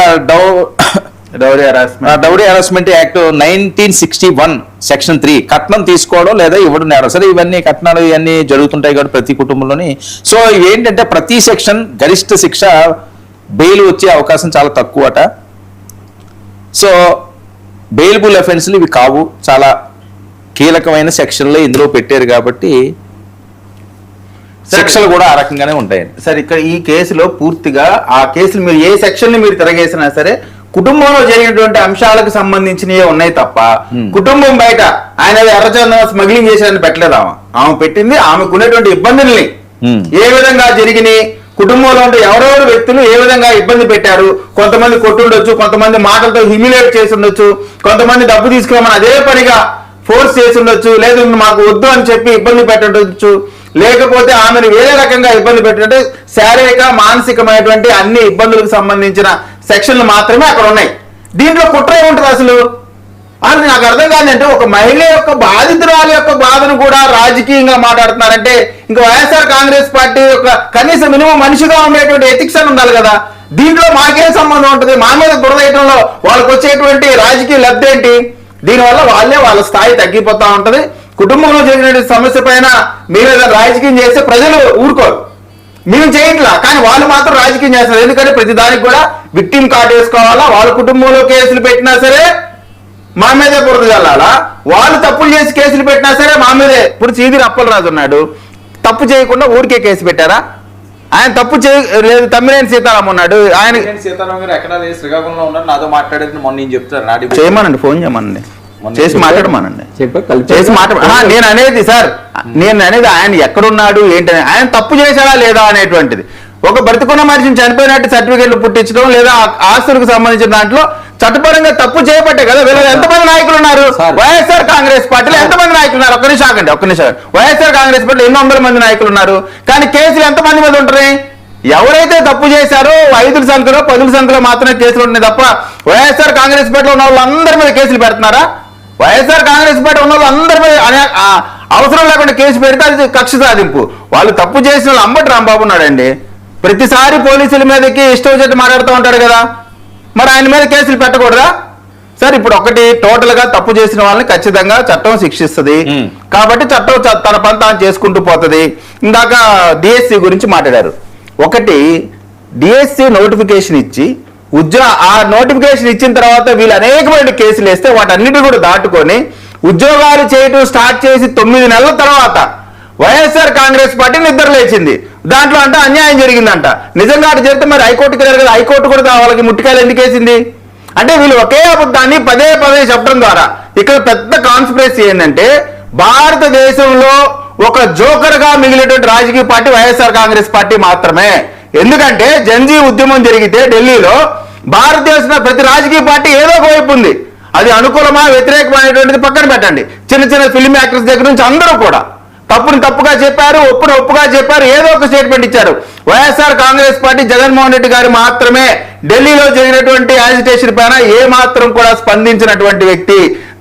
డౌరీ హెరాస్మెంట్ యాక్ట్ 1961 సెక్షన్ 3 కట్నం తీసుకోవడం లేదా ఇవ్వడం నేరం. సరే ఇవన్నీ కట్నాలు ఇవన్నీ జరుగుతుంటాయి కాబట్టి ప్రతి కుటుంబంలోని. సో ఇవేంటంటే ప్రతి సెక్షన్ గరిష్ట శిక్ష బెయిల్ వచ్చే అవకాశం చాలా తక్కువట. సో బెయిలబుల్ అఫెన్స్లు ఇవి కావు, చాలా కీలకమైన సెక్షన్లే ఇందులో పెట్టారు కాబట్టి శిక్షలు కూడా ఆ రకంగానే ఉంటాయండి. సార్ ఇక్కడ ఈ కేసులో పూర్తిగా ఆ కేసులు మీరు ఏ సెక్షన్ ని మీరు తిరగేసినా సరే కుటుంబంలో జరిగినటువంటి అంశాలకు సంబంధించినవే ఉన్నాయి తప్ప కుటుంబం బయట ఆయన ఎర్రచందనం స్మగ్లింగ్ చేసేదని పెట్టలేదు. ఆమె పెట్టింది ఆమెకు ఉన్నటువంటి ఇబ్బందుల్ని ఏ విధంగా జరిగినాయి, కుటుంబంలో ఉంటే ఎవరెవరు వ్యక్తులు ఏ విధంగా ఇబ్బంది పెట్టారు. కొంతమంది కొట్టుండొచ్చు, కొంతమంది మాటలతో హ్యూమిలేట్ చేసి ఉండొచ్చు, కొంతమంది డబ్బు తీసుకోమని అదే పనిగా ఫోర్స్ చేసి ఉండొచ్చు, లేదు మాకు వద్దు అని చెప్పి ఇబ్బంది పెట్టవచ్చు, లేకపోతే ఆమెను వేరే రకంగా ఇబ్బంది పెట్టినట్టు శారీరక మానసికమైనటువంటి అన్ని ఇబ్బందులకు సంబంధించిన సెక్షన్లు మాత్రమే అక్కడ ఉన్నాయి. దీంట్లో కుట్ర ఏముంటుంది అసలు? అది నాకు అర్థం కాదంటే ఒక మహిళ యొక్క బాధితురాల యొక్క బాధను కూడా రాజకీయంగా మాట్లాడుతున్నారంటే ఇంకా వైఎస్ఆర్ కాంగ్రెస్ పార్టీ యొక్క కనీసం మినిమం మనిషిగా ఉండేటువంటి ఎథిక్స్ అని ఉండాలి కదా. దీంట్లో మాకేం సంబంధం ఉంటుంది? మా మీద బురదయటంలో వాళ్ళకి వచ్చేటువంటి రాజకీయ లబ్ధి ఏంటి? దీనివల్ల వాళ్ళ స్థాయి తగ్గిపోతా ఉంటది. కుటుంబంలో జరిగిన సమస్య పైన మీరు రాజకీయం చేస్తే ప్రజలు ఊరుకోరు. మేము చేయట్లా, కానీ వాళ్ళు మాత్రం రాజకీయం చేస్తారు. ఎందుకంటే ప్రతి దానికి కూడా విక్టిమ్ కార్డు వేసుకోవాలా, వాళ్ళ కుటుంబంలో కేసులు పెట్టినా సరే మా మీదే బురద చల్లాలా, వాళ్ళు తప్పులు చేసి కేసులు పెట్టినా సరే మా మీదే. ఇప్పుడు సీదిరి అప్పలరాజు ఉన్నాడు, తప్పు చేయకుండా ఊరికే కేసు పెట్టారా? ఆయన తప్పు లేదు. తమ్మినేని సీతారాం ఉన్నాడు, ఆయన సీతారాం గారు ఎక్కడ శ్రీకాకుళంలో ఉన్నారు, నాతో మాట్లాడేది మొన్న నేను చెప్తాను. చేయమనండి, ఫోన్ చేయమనండి, చేసి మాట్లాడమనండి, చేసి నేను అనేది ఆయన ఎక్కడున్నాడు ఏంటని, ఆయన తప్పు చేశాడా లేదా అనేటువంటిది. ఒక బ్రతికున్న మనిషిని చనిపోయినట్టు సర్టిఫికేట్లు పుట్టించడం లేదా ఆస్తులకు సంబంధించిన దాంట్లో చట్టపరంగా తప్పు చేయబట్టే కదా. వీళ్ళ ఎంతమంది నాయకులు ఉన్నారు వైఎస్ఆర్ కాంగ్రెస్ పార్టీలో? ఎంతమంది నాయకులు ఉన్నారు? ఒక్క నిమిషం. వైఎస్ఆర్ కాంగ్రెస్ పార్టీలో 800 మంది నాయకులు ఉన్నారు, కానీ కేసులు ఎంతమంది మీద ఉంటాయి? ఎవరైతే తప్పు చేశారో 5 సంఖ్యలో 10 సంఖ్యలో మాత్రమే కేసులు ఉన్నాయి తప్ప వైఎస్ఆర్ కాంగ్రెస్ పార్టీలో ఉన్న వాళ్ళందరి మీద కేసులు పెడుతున్నారా? వైఎస్ఆర్ కాంగ్రెస్ పార్టీ ఉన్న వాళ్ళందరి మీద అవసరం లేకుండా కేసు పెడితే అది కక్ష సాధింపు. వాళ్ళు తప్పు చేసిన వాళ్ళు అంబటి రాంబాబు ఉన్నాడండి, ప్రతిసారి పోలీసుల మీదకి ఇష్టం వచ్చేట్టు మాట్లాడుతూ ఉంటాడు కదా, మరి ఆయన మీద కేసులు పెట్టకూడదా? సార్ ఇప్పుడు ఒకటి టోటల్ గా తప్పు చేసిన వాళ్ళని ఖచ్చితంగా చట్టం శిక్షిస్తుంది కాబట్టి చట్టం తన పని తాను చేసుకుంటూ పోతుంది. ఇందాక డిఎస్సి గురించి మాట్లాడారు. ఒకటి డిఎస్సి నోటిఫికేషన్ ఇచ్చి ఆ నోటిఫికేషన్ ఇచ్చిన తర్వాత వీళ్ళు అనేకమైన కేసులు వేస్తే వాటన్నిటి కూడా దాటుకొని ఉద్యోగాలు చేయటం స్టార్ట్ చేసి 9 నెలల తర్వాత వైఎస్ఆర్ కాంగ్రెస్ పార్టీ నిద్ర లేచింది. దాంట్లో అంటే అన్యాయం జరిగిందంట. నిజంగా అటు జరిగితే మరి హైకోర్టుకి వెళ్ళారు కదా, హైకోర్టు కూడా వాళ్ళకి ముట్టికాయలు ఎందుకు వేసింది? అంటే వీళ్ళు ఒకే అబద్ధాన్ని పదే చెప్పడం ద్వారా ఇక్కడ పెద్ద కాన్స్పిరసీ ఏంటంటే భారతదేశంలో ఒక జోకర్ గా మిగిలినటువంటి రాజకీయ పార్టీ వైఎస్ఆర్ కాంగ్రెస్ పార్టీ మాత్రమే. ఎందుకంటే జంజీ ఉద్యమం జరిగితే ఢిల్లీలో భారతదేశంలో ప్రతి రాజకీయ పార్టీ ఏదో ఒక వైపు ఉంది. అది అనుకూలమా వ్యతిరేకమైనటువంటిది పక్కన పెట్టండి, చిన్న ఫిల్మ్ యాక్టర్స్ దగ్గర నుంచి అందరూ కూడా తప్పుని తప్పుగా చెప్పారు, ఒప్పుగా చెప్పారు, ఏదో ఒక స్టేట్మెంట్ ఇచ్చారు. వైఎస్ఆర్ కాంగ్రెస్ పార్టీ జగన్మోహన్ రెడ్డి గారు మాత్రమే ఢిల్లీలో జరిగినటువంటి యాజిటేషన్ పైన ఏ మాత్రం కూడా స్పందించినటువంటి వ్యక్తి.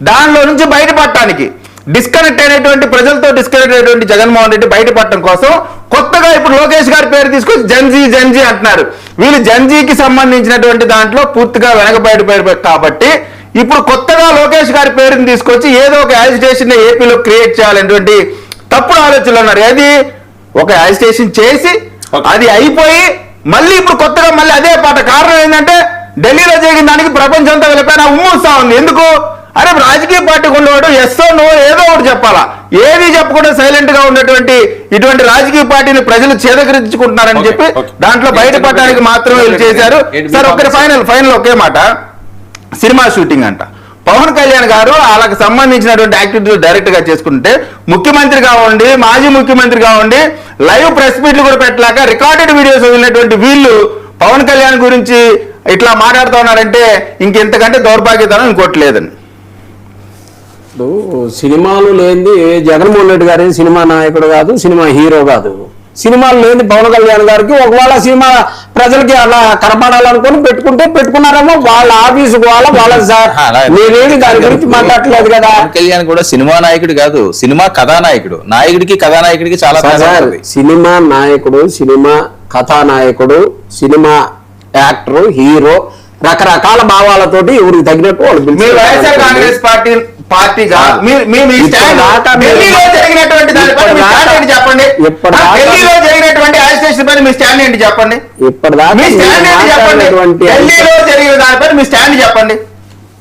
దానిలో నుంచి బయటపడటానికి డిస్కనెక్ట్ అయినటువంటి ప్రజలతో డిస్కనెక్ట్ అయినటువంటి జగన్మోహన్ రెడ్డి బయటపడటం కోసం కొత్తగా ఇప్పుడు లోకేష్ గారి పేరు తీసుకొచ్చి జన్జీ అంటున్నారు. వీళ్ళు జన్జీకి సంబంధించినటువంటి దాంట్లో పూర్తిగా వెనకబడిపోయారు కాబట్టి ఇప్పుడు కొత్తగా లోకేష్ గారి పేరుని తీసుకొచ్చి ఏదో ఒక యాజిటేషన్ ఏపీలో క్రియేట్ చేయాలనేటువంటి తప్పుడు ఆలోచనలు ఉన్నారు. ఏది ఒక యాజిటేషన్ చేసి అది అయిపోయి మళ్ళీ ఇప్పుడు కొత్తగా మళ్ళీ అదే పాట. కారణం ఏంటంటే ఢిల్లీలో జరిగిన దానికి ప్రపంచంతో వెళ్ళిపోయినా ఉమ్మూస్తా ఉంది. ఎందుకు? అరే రాజకీయ పార్టీకి ఉండేవాడు ఎస్ఓ నువ్వు ఏదో ఒకటి చెప్పాలా, ఏది చెప్పకుండా సైలెంట్ గా ఉన్నటువంటి ఇటువంటి రాజకీయ పార్టీని ప్రజలు చేదకరించుకుంటున్నారని చెప్పి దాంట్లో బయటపడడానికి మాత్రమే వీళ్ళు చేశారు. సార్ ఒకరి ఫైనల్ ఒకే మాట, సినిమా షూటింగ్ అంట. పవన్ కళ్యాణ్ గారు వాళ్ళకి సంబంధించినటువంటి యాక్టివిటీలు డైరెక్ట్ గా చేసుకుంటే ముఖ్యమంత్రిగా ఉండి మాజీ ముఖ్యమంత్రిగా ఉండి లైవ్ ప్రెస్ మీట్లు కూడా పెట్టలేక రికార్డెడ్ వీడియోస్ వదిలినటువంటి వీళ్ళు పవన్ కళ్యాణ్ గురించి ఇట్లా మాట్లాడుతూ ఉన్నారంటే ఇంకెంతకంటే దౌర్భాగ్యతనం ఇంకోటి లేదని. ఇప్పుడు సినిమాలు లేనిది జగన్మోహన్ రెడ్డి గారి సినిమా నాయకుడు కాదు, సినిమా హీరో కాదు. సినిమాలు లేని పవన్ కళ్యాణ్ గారికి ఒకవేళ సినిమా ప్రజలకి అలా కనపడాలనుకుని పెట్టుకున్నారేమో వాళ్ళ ఆఫీసు వాళ్ళ సార్ నేనేమి దాని గురించి మాట్లాడలేదు కదా. పవన్ కళ్యాణ్ కూడా సినిమా నాయకుడు కాదు, సినిమా కథానాయకుడు. నాయకుడికి కథానాయకుడికి చాలా సినిమా నాయకుడు, సినిమా కథానాయకుడు, సినిమా యాక్టర్, హీరో రకరకాల భావాలతోటి ఎవరికి తగినట్టు వాళ్ళు వైఎస్ఆర్ కాంగ్రెస్ పార్టీగా జరిగినటువంటి చెప్పండి, ఢిల్లీలో జరిగినటువంటి యాజిటేషన్ పైన మీ స్టాండ్ ఏంటి చెప్పండి, మీ స్టాండ్ ఏంటి చెప్పండి, ఢిల్లీలో జరిగిన దానిపైన మీ స్టాండ్ చెప్పండి.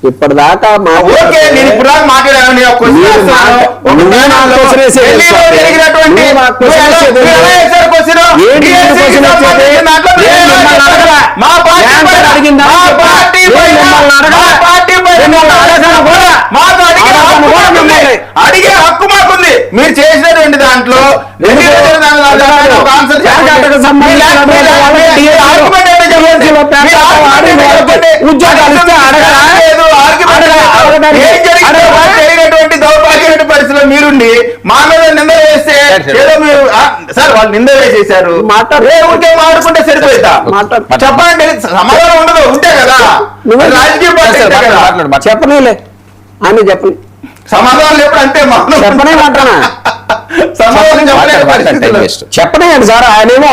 ఇప్పటిదాకా ఓకే నేను ఇప్పుడు మాట్లాడాను, అడిగే హక్కు మాకుంది. మీరు చేసినటువంటి దాంట్లో జరిగినటువంటి దౌర్భాగ్యమైన పరిస్థితిలో మీరుండి మా మీద నింద వేస్తే ఏదో మీరు సార్ వాళ్ళు నింద వేసేసారు ఊరికే మాట్లాడుకుంటే సరిపోతా చెప్పండి, సమాధానం ఉండదు ఉంటే కదా రాజకీయ పార్టీ చెప్పలేలే అని చెప్పలే సమాధానం ఎప్పుడు అంతే చెప్పనే మాట్లాడా సమాధానం చెప్పనేయండి సార్. ఆయనేమో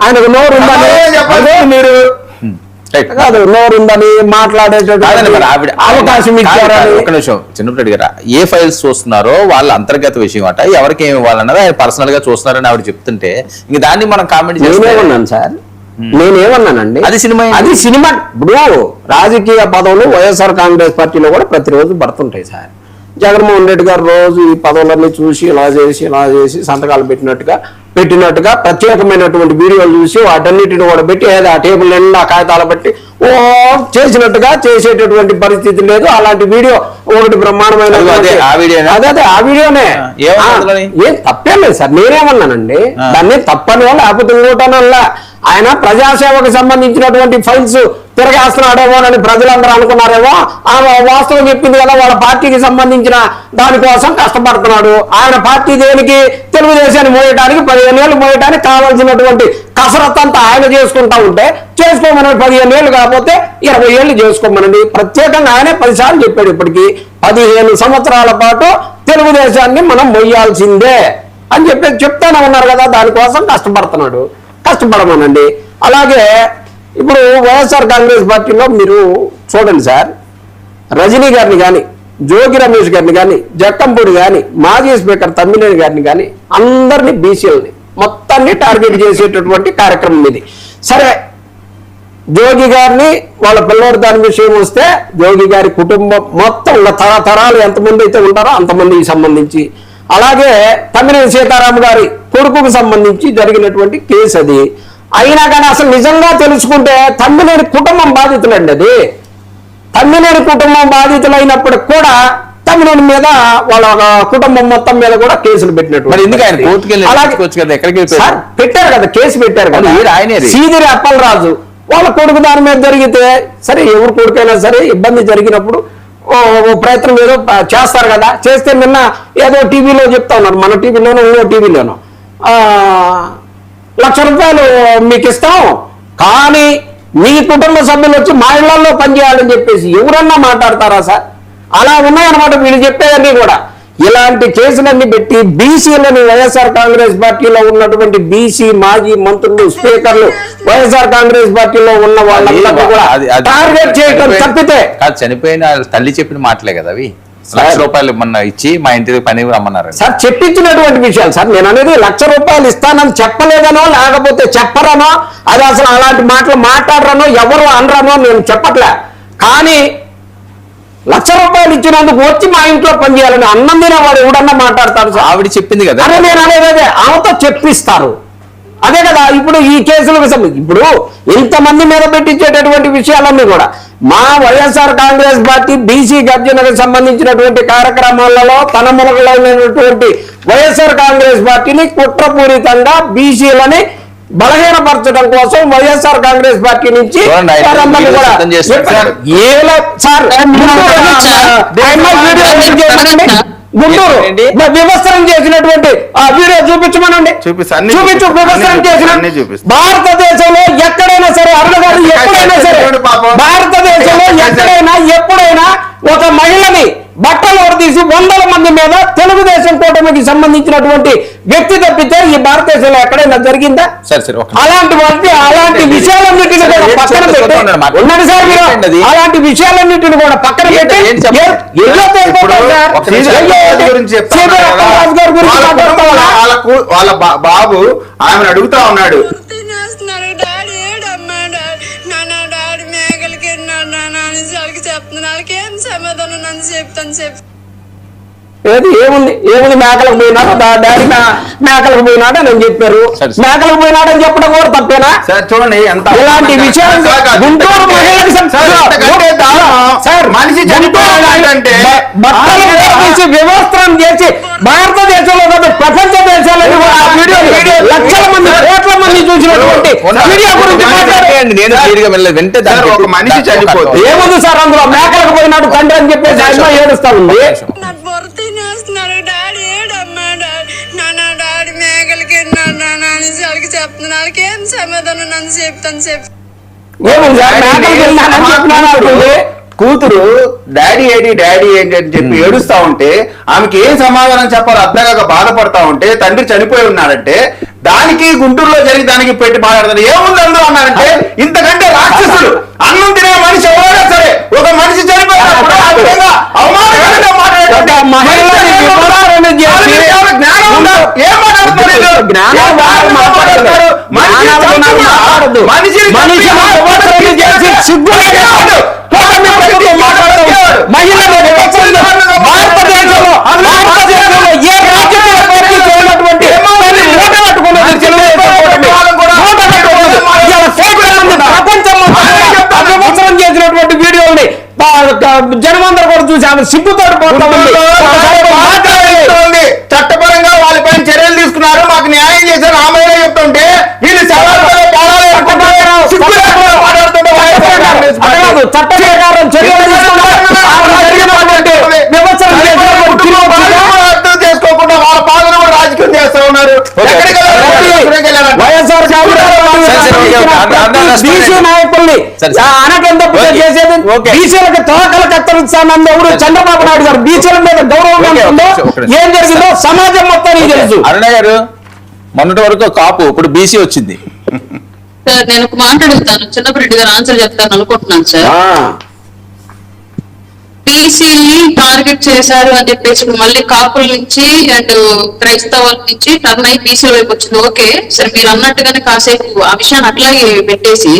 ఆయనకు నోరు చెప్పండి మీరు కాదు నోరుందని మాట్లాడేటటువంటి అవకాశం ఇచ్చారని. ఒక నిమిషం చిన్నప్పటి గారు, ఏ ఫైల్స్ చూస్తున్నారో వాళ్ళ అంతర్గత విషయం అట, ఎవరికి ఏమి ఇవ్వాలన్నది ఆయన పర్సనల్ గా చూస్తున్నారని ఆవిడ చెప్తుంటే ఇంక దాన్ని మనం కామెంట్ నేనేమన్నాను సార్, నేనేమన్నానండి అది సినిమా. ఇప్పుడు రాజకీయ పదవులు వైఎస్ఆర్ కాంగ్రెస్ పార్టీలో కూడా ప్రతిరోజు పడుతుంటాయి సార్. జగన్మోహన్ రెడ్డి గారు రోజు ఈ పదవులన్నీ చూసి ఇలా చేసి సంతకాలు పెట్టినట్టుగా ప్రత్యేకమైనటువంటి వీడియోలు చూసి వాటన్నిటిని కూడా పెట్టి ఏదో ఆ టేబుల్ నిండా కాగితాలు బట్టి చేసినట్టుగా చేసేటటువంటి పరిస్థితి లేదు. అలాంటి వీడియో ఒకటి బ్రహ్మాండమైన అదే ఆ వీడియోనే ఏం తప్పేం లేదు సార్. నేనేమన్నానండి దాన్ని తప్పనో లేకపోతే ఇంకోటనల్లా ఆయన ప్రజాసేవకు సంబంధించినటువంటి ఫైల్స్ తిరగేస్తున్నాడేమోనని ప్రజలందరూ అనుకున్నారేమో. ఆమె వాస్తవం చెప్పింది కదా, వాళ్ళ పార్టీకి సంబంధించిన దానికోసం కష్టపడుతున్నాడు. ఆయన పార్టీ దేనికి తెలుగుదేశాన్ని మోయడానికి 15 ఏళ్ళు మోయడానికి కావాల్సినటువంటి కసరత్తు అంతా ఆయన చేసుకుంటా ఉంటే చేసుకోమనండి. 15 ఏళ్ళు కాకపోతే 20 ఏళ్ళు చేసుకోమనండి. ప్రత్యేకంగా ఆయనే 10 సార్లు చెప్పాడు. ఇప్పటికీ 15 సంవత్సరాల పాటు తెలుగుదేశాన్ని మనం మొయ్యాల్సిందే అని చెప్తానే ఉన్నారు కదా. దానికోసం కష్టపడమనండి. అలాగే ఇప్పుడు వైఎస్ఆర్ కాంగ్రెస్ పార్టీలో మీరు చూడండి సార్, రజనీ గారిని కానీ, జోగి రమేష్ గారిని కానీ, జక్కంపూడి కానీ, మాజీ స్పీకర్ తమ్మినేని గారిని కానీ అందరినీ బీసీలని మొత్తాన్ని టార్గెట్ చేసేటటువంటి కార్యక్రమం ఇది. సరే జోగి గారిని వాళ్ళ పిల్లవాడి దాని విషయం వస్తే జోగి గారి కుటుంబం మొత్తం తరాలు ఎంతమంది అయితే ఉంటారో అంతమందికి సంబంధించి, అలాగే తమ్మినేని సీతారాం గారి కొడుకుకు సంబంధించి జరిగినటువంటి కేసు అది. అయినా కానీ అసలు నిజంగా తెలుసుకుంటే తమ్మినేని కుటుంబం బాధితులండి. అది తమ్మినేని కుటుంబం బాధితులైనప్పటికి కూడా తమ్మినేని మీద వాళ్ళ కుటుంబం మొత్తం మీద కూడా కేసులు పెట్టినట్టు పెట్టారు కదా, కేసు పెట్టారు కదా. సీదిరి అప్పలరాజు వాళ్ళ కొడుకు దాని మీద జరిగితే సరే, ఎవరి కొడుకైనా సరే ఇబ్బంది జరిగినప్పుడు ఓ ప్రయత్నం ఏదో చేస్తారు కదా. చేస్తే నిన్న ఏదో టీవీలో చెప్తా ఉన్నారు, మన టీవీలోనో ఇంకో టీవీలోనో 1,00,000 రూపాయలు మీకు ఇస్తాం, కానీ మీ కుటుంబ సభ్యులు వచ్చి మా ఇళ్లలో పనిచేయాలని చెప్పేసి ఎవరన్నా మాట్లాడతారా సార్? అలా ఉన్నాయన్నమాట వీళ్ళు చెప్పేవన్నీ కూడా. ఇలాంటి కేసులన్నీ పెట్టి బీసీలని, వైఎస్ఆర్ కాంగ్రెస్ పార్టీలో ఉన్నటువంటి బీసీ మాజీ మంత్రులు, స్పీకర్లు, వైఎస్ఆర్ కాంగ్రెస్ పార్టీలో ఉన్న వాళ్ళందరూ కూడా టార్గెట్ చేయడం తప్పితే. చనిపోయిన తల్లి చెప్పిన మాటలే కదా అవి. ₹1,00,000 మొన్న ఇచ్చి మా ఇంటికి పని రమ్మన్నారు సార్. చెప్పించినటువంటి విషయాలు సార్. నేను అనేది ₹1,00,000 ఇస్తానని చెప్పలేదనో లేకపోతే చెప్పరనో, అది అసలు అలాంటి మాటలు మాట్లాడరనో ఎవరు అనరనో నేను చెప్పట్లే. కానీ ₹1,00,000 ఇచ్చినందుకు వచ్చి మా ఇంట్లో పనిచేయాలని అన్నం తినేవాడు ఎవడన్నా మాట్లాడతాడు సార్? ఆవిడ చెప్పింది కదా. అరే నేను అనేది ఆమెతో చెప్పిస్తారు, అదే కదా. ఇప్పుడు ఈ కేసులకు ఇప్పుడు ఇంతమంది మీద పెట్టించేటటువంటి విషయాలన్నీ కూడా మా వైఎస్ఆర్ కాంగ్రెస్ పార్టీ బీసీ గర్జనకు సంబంధించినటువంటి కార్యక్రమాలలో తన మునగలైనటువంటి వైఎస్ఆర్ కాంగ్రెస్ పార్టీని కుట్రపూరితంగా బీసీలని బలహీనపరచడం కోసం వైఎస్ఆర్ కాంగ్రెస్ పార్టీ నుంచి గుంటూరు వివస్త్రం చేసినటువంటి వీడియో చూపించమనండి. చూపించు వివస్త్రం చేసిన భారతదేశంలో ఎక్కడైనా సరే అరుణగారు ఎప్పుడైనా సరే భారతదేశంలో ఎప్పుడైనా ఒక మహిళని బట్టలు తీసి 100 మంది మీద తెలుగుదేశం కూటమికి సంబంధించినటువంటి వ్యక్తి తప్పితే ఈ భారతదేశంలో ఎక్కడైనా జరిగిందా? అలాంటి విషయాలన్నింటినీ కూడా పక్కన పెట్టి ఉన్నది సార్. మీరు అలాంటి విషయాలన్నింటినీ కూడా పక్కన పెట్టి వాళ్ళ బాబు ఆమెను అడుగుతా ఉన్నాడు, ఏముంది మేకలకు పోయినాడు డాడీ, మేకలకు పోయినాడు అని చెప్పారు. మేకలకు పోయినాడు అని చెప్పడం కూడా తప్పేనా సార్? చూడండి ఎంత ఇలాంటి విషయాలు గుంటూరు మనిషి చనిపోయాడంటే వ్యవస్థను చేసి భారతదేశంలో కాదు ప్రపంచ దేశాలను లక్షల మంది కోట్ల మంది చూసినటువంటి మీడియా గురించి ఒక మనిషి చనిపోతే ఏముంది సార్ అందులో? మేకలకు పోయినాడు తండ్రి అని చెప్పేసి ఆయన ఏడుస్తా ఉంది. ఏం సమాధానం నన్ను చెప్తాను చెప్పి కూతురు డాడీ ఏంటి అని చెప్పి ఏడుస్తా ఉంటే ఆమెకి ఏం సమాధానం చెప్పాలో అర్థంగా బాధపడతా ఉంటే తండ్రి చనిపోయి ఉన్నాడంటే దానికి గుంటూరులో జరిగి దానికి పెట్టి మాట్లాడతారు. ఏముంది అందులో అన్నారంటే ఇంతకంటే రాక్షసులు అన్నం తినే మనిషి ఎవరైనా సరే ఒక మనిషి చనిపోయినప్పుడు ఆ విధంగా అవమానకరంగా మాట్లాడేటువంటి చేసినటువంటి వీడియోని జనమందరూ కూడా చూసి ఆమె సిగ్గుతో చట్టపరంగా వాళ్ళపైన చర్యలు తీసుకున్నారు, మాకు న్యాయం చేశారు ఆమె చెప్తుంటే వీళ్ళు చట్ట ప్రకారం చర్యలు చేసుకోకుండా వాళ్ళ పాలన కూడా రాజకీయం చేస్తా ఉన్నారు. వైఎస్ఆర్ బీసీ నాయకుల్ని అనకంత చేసేది బీసీలకు తోకల కత్తరిస్తానని ఎవరు చంద్రబాబు నాయుడు గారు బీసీల మీద గౌరవం ఉంటుందో ఏం జరిగిందో సమాజం మొత్తానికి తెలుసు. అరుణ గారు మొన్నటి వరకు కాపు, ఇప్పుడు బీసీ వచ్చింది. సార్ నేను ఒక మాట అడుగుతాను, చిన్నపరెడ్డి గారు ఆన్సర్ చెప్తాను అనుకుంటున్నాను సార్. బీసీని టార్గెట్ చేశారు అని చెప్పేసి మళ్ళీ కాపుల నుంచి అండ్ క్రైస్తవుల నుంచి టర్న్ అయి బీసీ వైపు వచ్చింది. ఓకే సార్, మీరు అన్నట్టుగానే కాసేపు ఆ విషయాన్ని అట్లాగే పెట్టేసి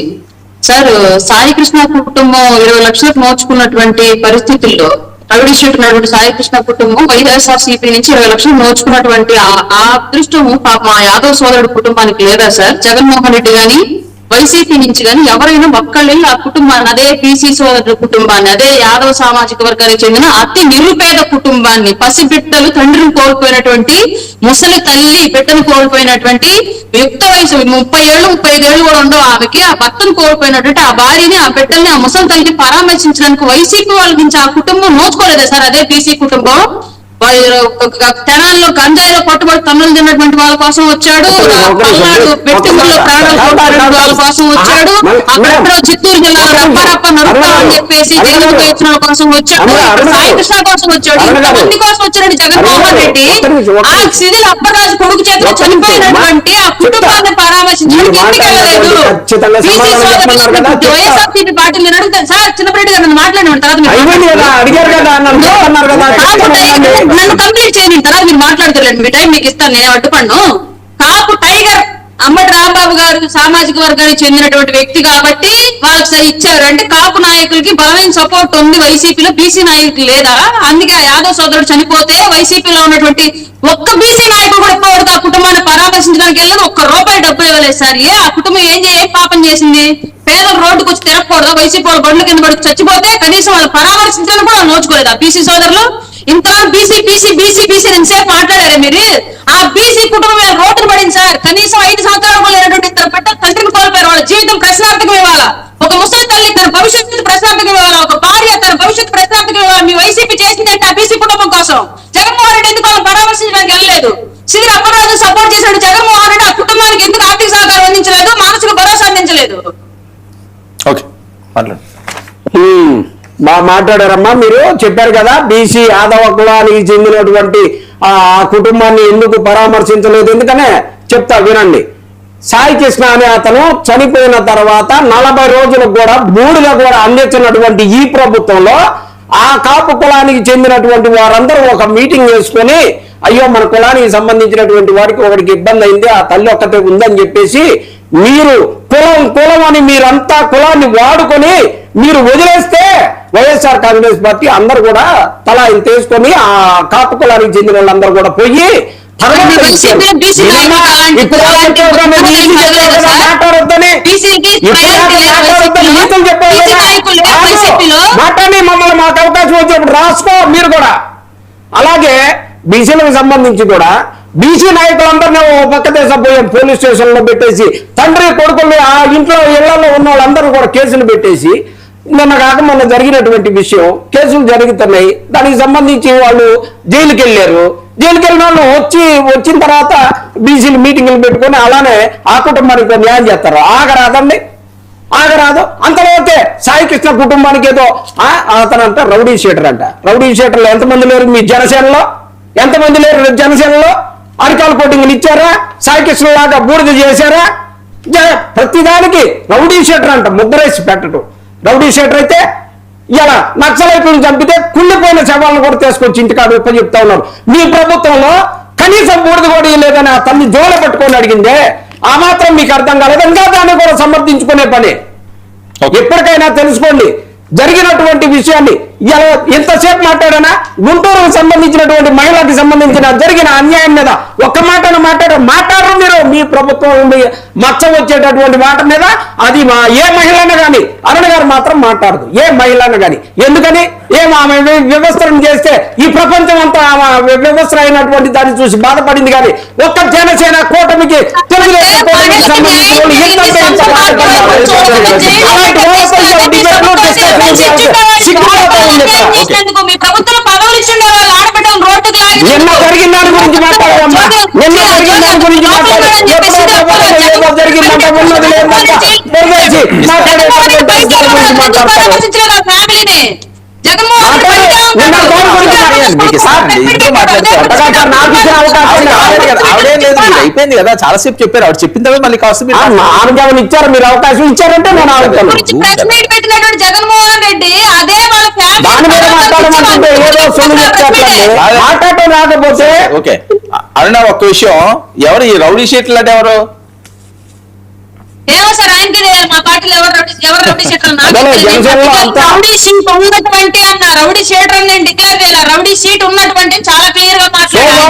సార్ సాయి కృష్ణ కుటుంబం 20 లక్షలకు నోచుకున్నటువంటి పరిస్థితుల్లో రౌడీ షీట్ ఉన్నటువంటి సాయి కృష్ణ కుటుంబం వైఎస్ఆర్సీపీ నుంచి 20 లక్షలు నోచుకున్నటువంటి ఆ అదృష్టము పాప మా యాదవ్ సోదరుడు కుటుంబానికి లేదా సార్? జగన్మోహన్ రెడ్డి గాని వైసీపీ నుంచి కానీ ఎవరైనా ఒక్కళ్ళు ఆ కుటుంబాన్ని, అదే బీసీ సోదరుల కుటుంబాన్ని, అదే యాదవ సామాజిక వర్గానికి చెందిన అతి నిరుపేద కుటుంబాన్ని, పసిబిడ్డలు తండ్రిని కోల్పోయినటువంటి ముసలి తల్లి బిడ్డను కోల్పోయినటువంటి యుక్త వయసు 30 ఏళ్ళు 35 ఏళ్ళు కూడా ఉండవు ఆమెకి, ఆ భర్తను కోల్పోయినటువంటి ఆ భార్యని, ఆ బిడ్డల్ని, ఆ ముసలి తల్లిని పరామర్శించడానికి వైసీపీ వాళ్ళ నుంచి ఆ కుటుంబం నోచుకోలేదా సార్? అదే బీసీ కుటుంబం తెనాల్లో గంజాయిలో పట్టుబడి తన్నులు తిన్నటువంటి వాళ్ళ కోసం వచ్చాడు, పల్నాడు బెట్టింగుల్లో ప్రాణాలు కోల్పోయిన వాళ్ళ కోసం వచ్చాడు, అక్కడ చిత్తూరు జిల్లాలో రప్పరప్ప నడుపుతామని చెప్పేసి జైలుకు వచ్చిన వాళ్ళ కోసం వచ్చాడు, సాయి కృష్ణ కోసం వచ్చాడు, ఇంతమంది కోసం వచ్చాడు జగన్మోహన్ రెడ్డి. ఆ సిదిల్ అప్పరాజు కొడుకు చేతిలో చనిపోయినటువంటి ఆ కుటుంబాన్ని పరామర్శించడానికి ఎందుకు వెళ్ళలేదు? బీసీ సోదరులు వైఎస్ఆర్సీపీ పార్టీ మీరు అడుగుతారు సార్, చిన్నప్పటి గారు నన్ను మాట్లాడిన తర్వాత నన్ను కంప్లీట్ చేయని తర్వాత మీరు మాట్లాడుతున్నారు, మీ టైం మీకు ఇస్తాను, నేను అడ్డుపడ్ను. కాపు టైగర్ అమ్మటి రాంబాబు గారు సామాజిక వర్గానికి చెందినటువంటి వ్యక్తి కాబట్టి వాళ్ళకి ఇచ్చారు. అంటే కాపు నాయకులకి బలమైన సపోర్ట్ ఉంది వైసీపీలో, బీసీ నాయకులు లేదా? అందుకే ఆ యాదవ్ సోదరుడు చనిపోతే వైసీపీలో ఉన్నటువంటి ఒక్క బీసీ నాయకుడు కూడా ఇప్పటివరకు ఆ కుటుంబాన్ని పరామర్శించడానికి వెళ్ళదు, ₹1 డబ్బు ఇవ్వలేదు సార్. ఆ కుటుంబం ఏం పాపం చేసింది? పేదలు రోడ్డుకు వచ్చి తిరగకూడదా? వైసీపీ వాళ్ళు బండ్ల కింద పడి చచ్చిపోతే కనీసం వాళ్ళు పరామర్శించడానికి కూడా నోచుకోలేదు ఆ బీసీ సోదరులు. ఇంత బీసీ బీసీ బీసీ బీసీ ఎంతసేపు మాట్లాడారు మీరు? ఆ బీసీ కుటుంబం మీద రోడ్డును పడింది సార్. కనీసం 5 సంవత్సరాలు లేనటువంటి ఇద్దరు బిడ్డలు తండ్రిని కోల్పోయారు, వాళ్ళ జీవితం ప్రశ్నార్థకం ఇవ్వాలా? ఒక ముసలి తల్లి తన భవిష్యత్తు ప్రశ్నార్థకం ఇవ్వాలా? ఒక భార్య తన భవిష్యత్తు ప్రశ్నార్థకం ఇవ్వాలా? మీ వైసీపీ చేసింది అంటే ఆ బీసీ కుటుంబం కోసం. జగన్మోహన్ రెడ్డి ఎందుకు వాళ్ళని పరామర్శించడానికి వెళ్ళలేదు? సిరి అప్పరాజు సపోర్ట్ చేసినట్టు జగన్మోహన్ రెడ్డి ఆ కుటుంబానికి ఎందుకు ఆర్థిక సహకారం అందించలేదు, మానసిక భరోసా అందించలేదు? ఓకే మాట్లాడు. బాగా మాట్లాడారమ్మా. మీరు చెప్పారు కదా బీసీ యాదవ కులానికి చెందినటువంటి ఆ కుటుంబాన్ని ఎందుకు పరామర్శించలేదు, ఎందుకనే చెప్తా వినండి. సాయి కృష్ణ అనే అతను చనిపోయిన తర్వాత 40 రోజులకు కూడా బూడిద కూడా అందించినటువంటి ఈ ప్రభుత్వంలో ఆ కాపు కులానికి చెందినటువంటి వారందరూ ఒక మీటింగ్ చేసుకొని, అయ్యో మన కులానికి సంబంధించినటువంటి వాడికి ఒకటికి ఇబ్బంది అయింది, ఆ తల్లి ఒక్కతే ఉందని చెప్పేసి మీరు కులం అని మీరంతా కులాన్ని వాడుకొని మీరు వదిలేస్తే వైఎస్ఆర్ కాంగ్రెస్ పార్టీ అందరూ కూడా తలా తీసుకొని ఆ కాపు కులానికి చెందిన వాళ్ళందరూ కూడా పోయి మాట్లాడి మమ్మల్ని మాకు అవకాశం వచ్చేప్పుడు రాసుకో మీరు కూడా. అలాగే బీసీలకు సంబంధించి కూడా బీసీ నాయకులందరినీ పక్క దేశం పోయాం, పోలీస్ స్టేషన్ లో పెట్టేసి తండ్రి కొడుకులు ఆ ఇంట్లో ఇళ్లలో ఉన్న వాళ్ళందరూ కూడా కేసులు పెట్టేసి, నిన్న కాక మొన్న జరిగినటువంటి విషయం కేసులు జరుగుతున్నాయి, దానికి సంబంధించి వాళ్ళు జైలుకి వెళ్ళారు. జైలుకి వెళ్ళిన వాళ్ళు వచ్చిన తర్వాత బీసీలు మీటింగ్లు పెట్టుకొని అలానే ఆ కుటుంబానికి న్యాయం చేస్తారు. ఆగరాదు. అంతలోకే సాయి కృష్ణ కుటుంబానికి ఏదో అతనంట రౌడీ షీటర్ అంట. రౌడీ షీటర్లు ఎంతమంది లేరు మీ జనసేనలో? ఎంతమంది లేరు జనసేనలో? అరికాల కోటింగ్లు ఇచ్చారా? సాయి కృష్ణ లాగా బూడిద చేశారా? ప్రతిదానికి రౌడీ షీటర్ అంట, ముద్రేసి పెట్టడం. రౌడీ షీటర్ అయితే ఇలా నక్సలైట్లను చంపితే కుళ్ళిపోయిన శవాలను కూడా తీసుకొచ్చి ఇంటికాడ చెప్తా ఉన్నారు. మీ ప్రభుత్వంలో కనీసం బూడిద కూడా లేదని ఆ తల్లి జోల పట్టుకొని అడిగిందే, ఆ మాత్రం మీకు అర్థం కాలేదు. ఇంకా దాన్ని కూడా సమర్థించుకునే పని. ఎప్పటికైనా తెలుసుకోండి జరిగినటువంటి విషయాన్ని. ఇలా ఎంతసేపు మాట్లాడానా గుంటూరుకు సంబంధించినటువంటి మహిళకి సంబంధించిన జరిగిన అన్యాయం మీద ఒక్క మాటను మాట్లాడరు మీరు. మీ ప్రభుత్వం మచ్చ వచ్చేటటువంటి మాట మీద అది ఏ మహిళను కానీ, అరుణ గారు మాత్రం మాట్లాడదు ఏ మహిళను కానీ. ఎందుకని? ఆమె వ్యవస్థను చేస్తే ఈ ప్రపంచం అంతా వ్యవస్థ అయినటువంటి దాన్ని చూసి బాధపడింది. కానీ ఒక్క జనసేన కూటమికి తెలుగుదేశం కూటమికి మీ ప్రభుత్వం పదవులు ఇచ్చిండే వాళ్ళు ఆడబిడ్డలు రోడ్డుకి నిన్న జరిగిన దాని గురించి మాట్లాడమ్మా. నిన్న జరిగిన దాని గురించి జరిగిందంటే ఉన్నది ఫ్యామిలీని అయిపోయింది కదా, చాలా సేపు చెప్పారు. ఆవిడ చెప్పిన తర్వాత మళ్ళీ కాస్త ఆమె ఇచ్చారు, మీరు అవకాశం ఇచ్చారంటే నేను ప్రెస్ మీట్ పెట్టినటువంటి జగన్మోహన్ రెడ్డి అదే వాళ్ళ దాని మీద మాట్లాడమంటే ఏదో సొమ్ము మాట్లాడటం రాకపోతే. ఓకే అరుణ, ఒక్క విషయం, ఎవరు ఈ రౌడీ షీట్లు అంటే ఎవరు? ఏమో సార్ ఆయనకి మా పార్టీలో ఎవరు రౌడీ షీటర్ రౌడీ షీట్ ఉన్నటువంటి అన్న రౌడీ షీటర్ నేను డిక్లేర్ చేయాలి. రౌడీ షీట్ ఉన్నటువంటి చాలా క్లియర్ గా మాట్లాడారు.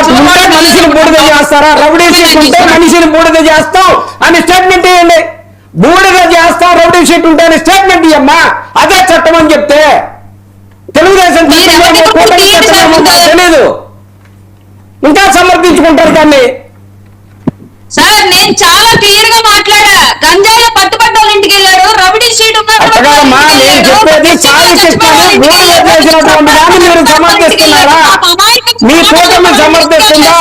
మనిషిని బూడిద చేస్తారా? రౌడీ షీట్ ఉంటే మనిషిని బూడిద చేస్తాం అని స్టేట్మెంట్ ఇవ్వండి. బూడిద రాజ్యమ్మా, అదే చట్టం అని చెప్తే తెలుగుదేశం తెలీదు, ఇంకా సమర్థించుకుంటారు దాన్ని. సార్ నేను చాలా క్లియర్ గా మాట్లాడా. గంజాయిలో పట్టుబడ్డ వాళ్ళ ఇంటికి వెళ్ళాడు, రౌడీ షీట్ అట్టగాదమ్మా, నేను చెప్పేది సాగు చెప్తాను. మీరు చేసినటువంటి దాన్ని మీరు సమర్థిస్తున్నారా? మీ కూటమి సమర్థిస్తుందా?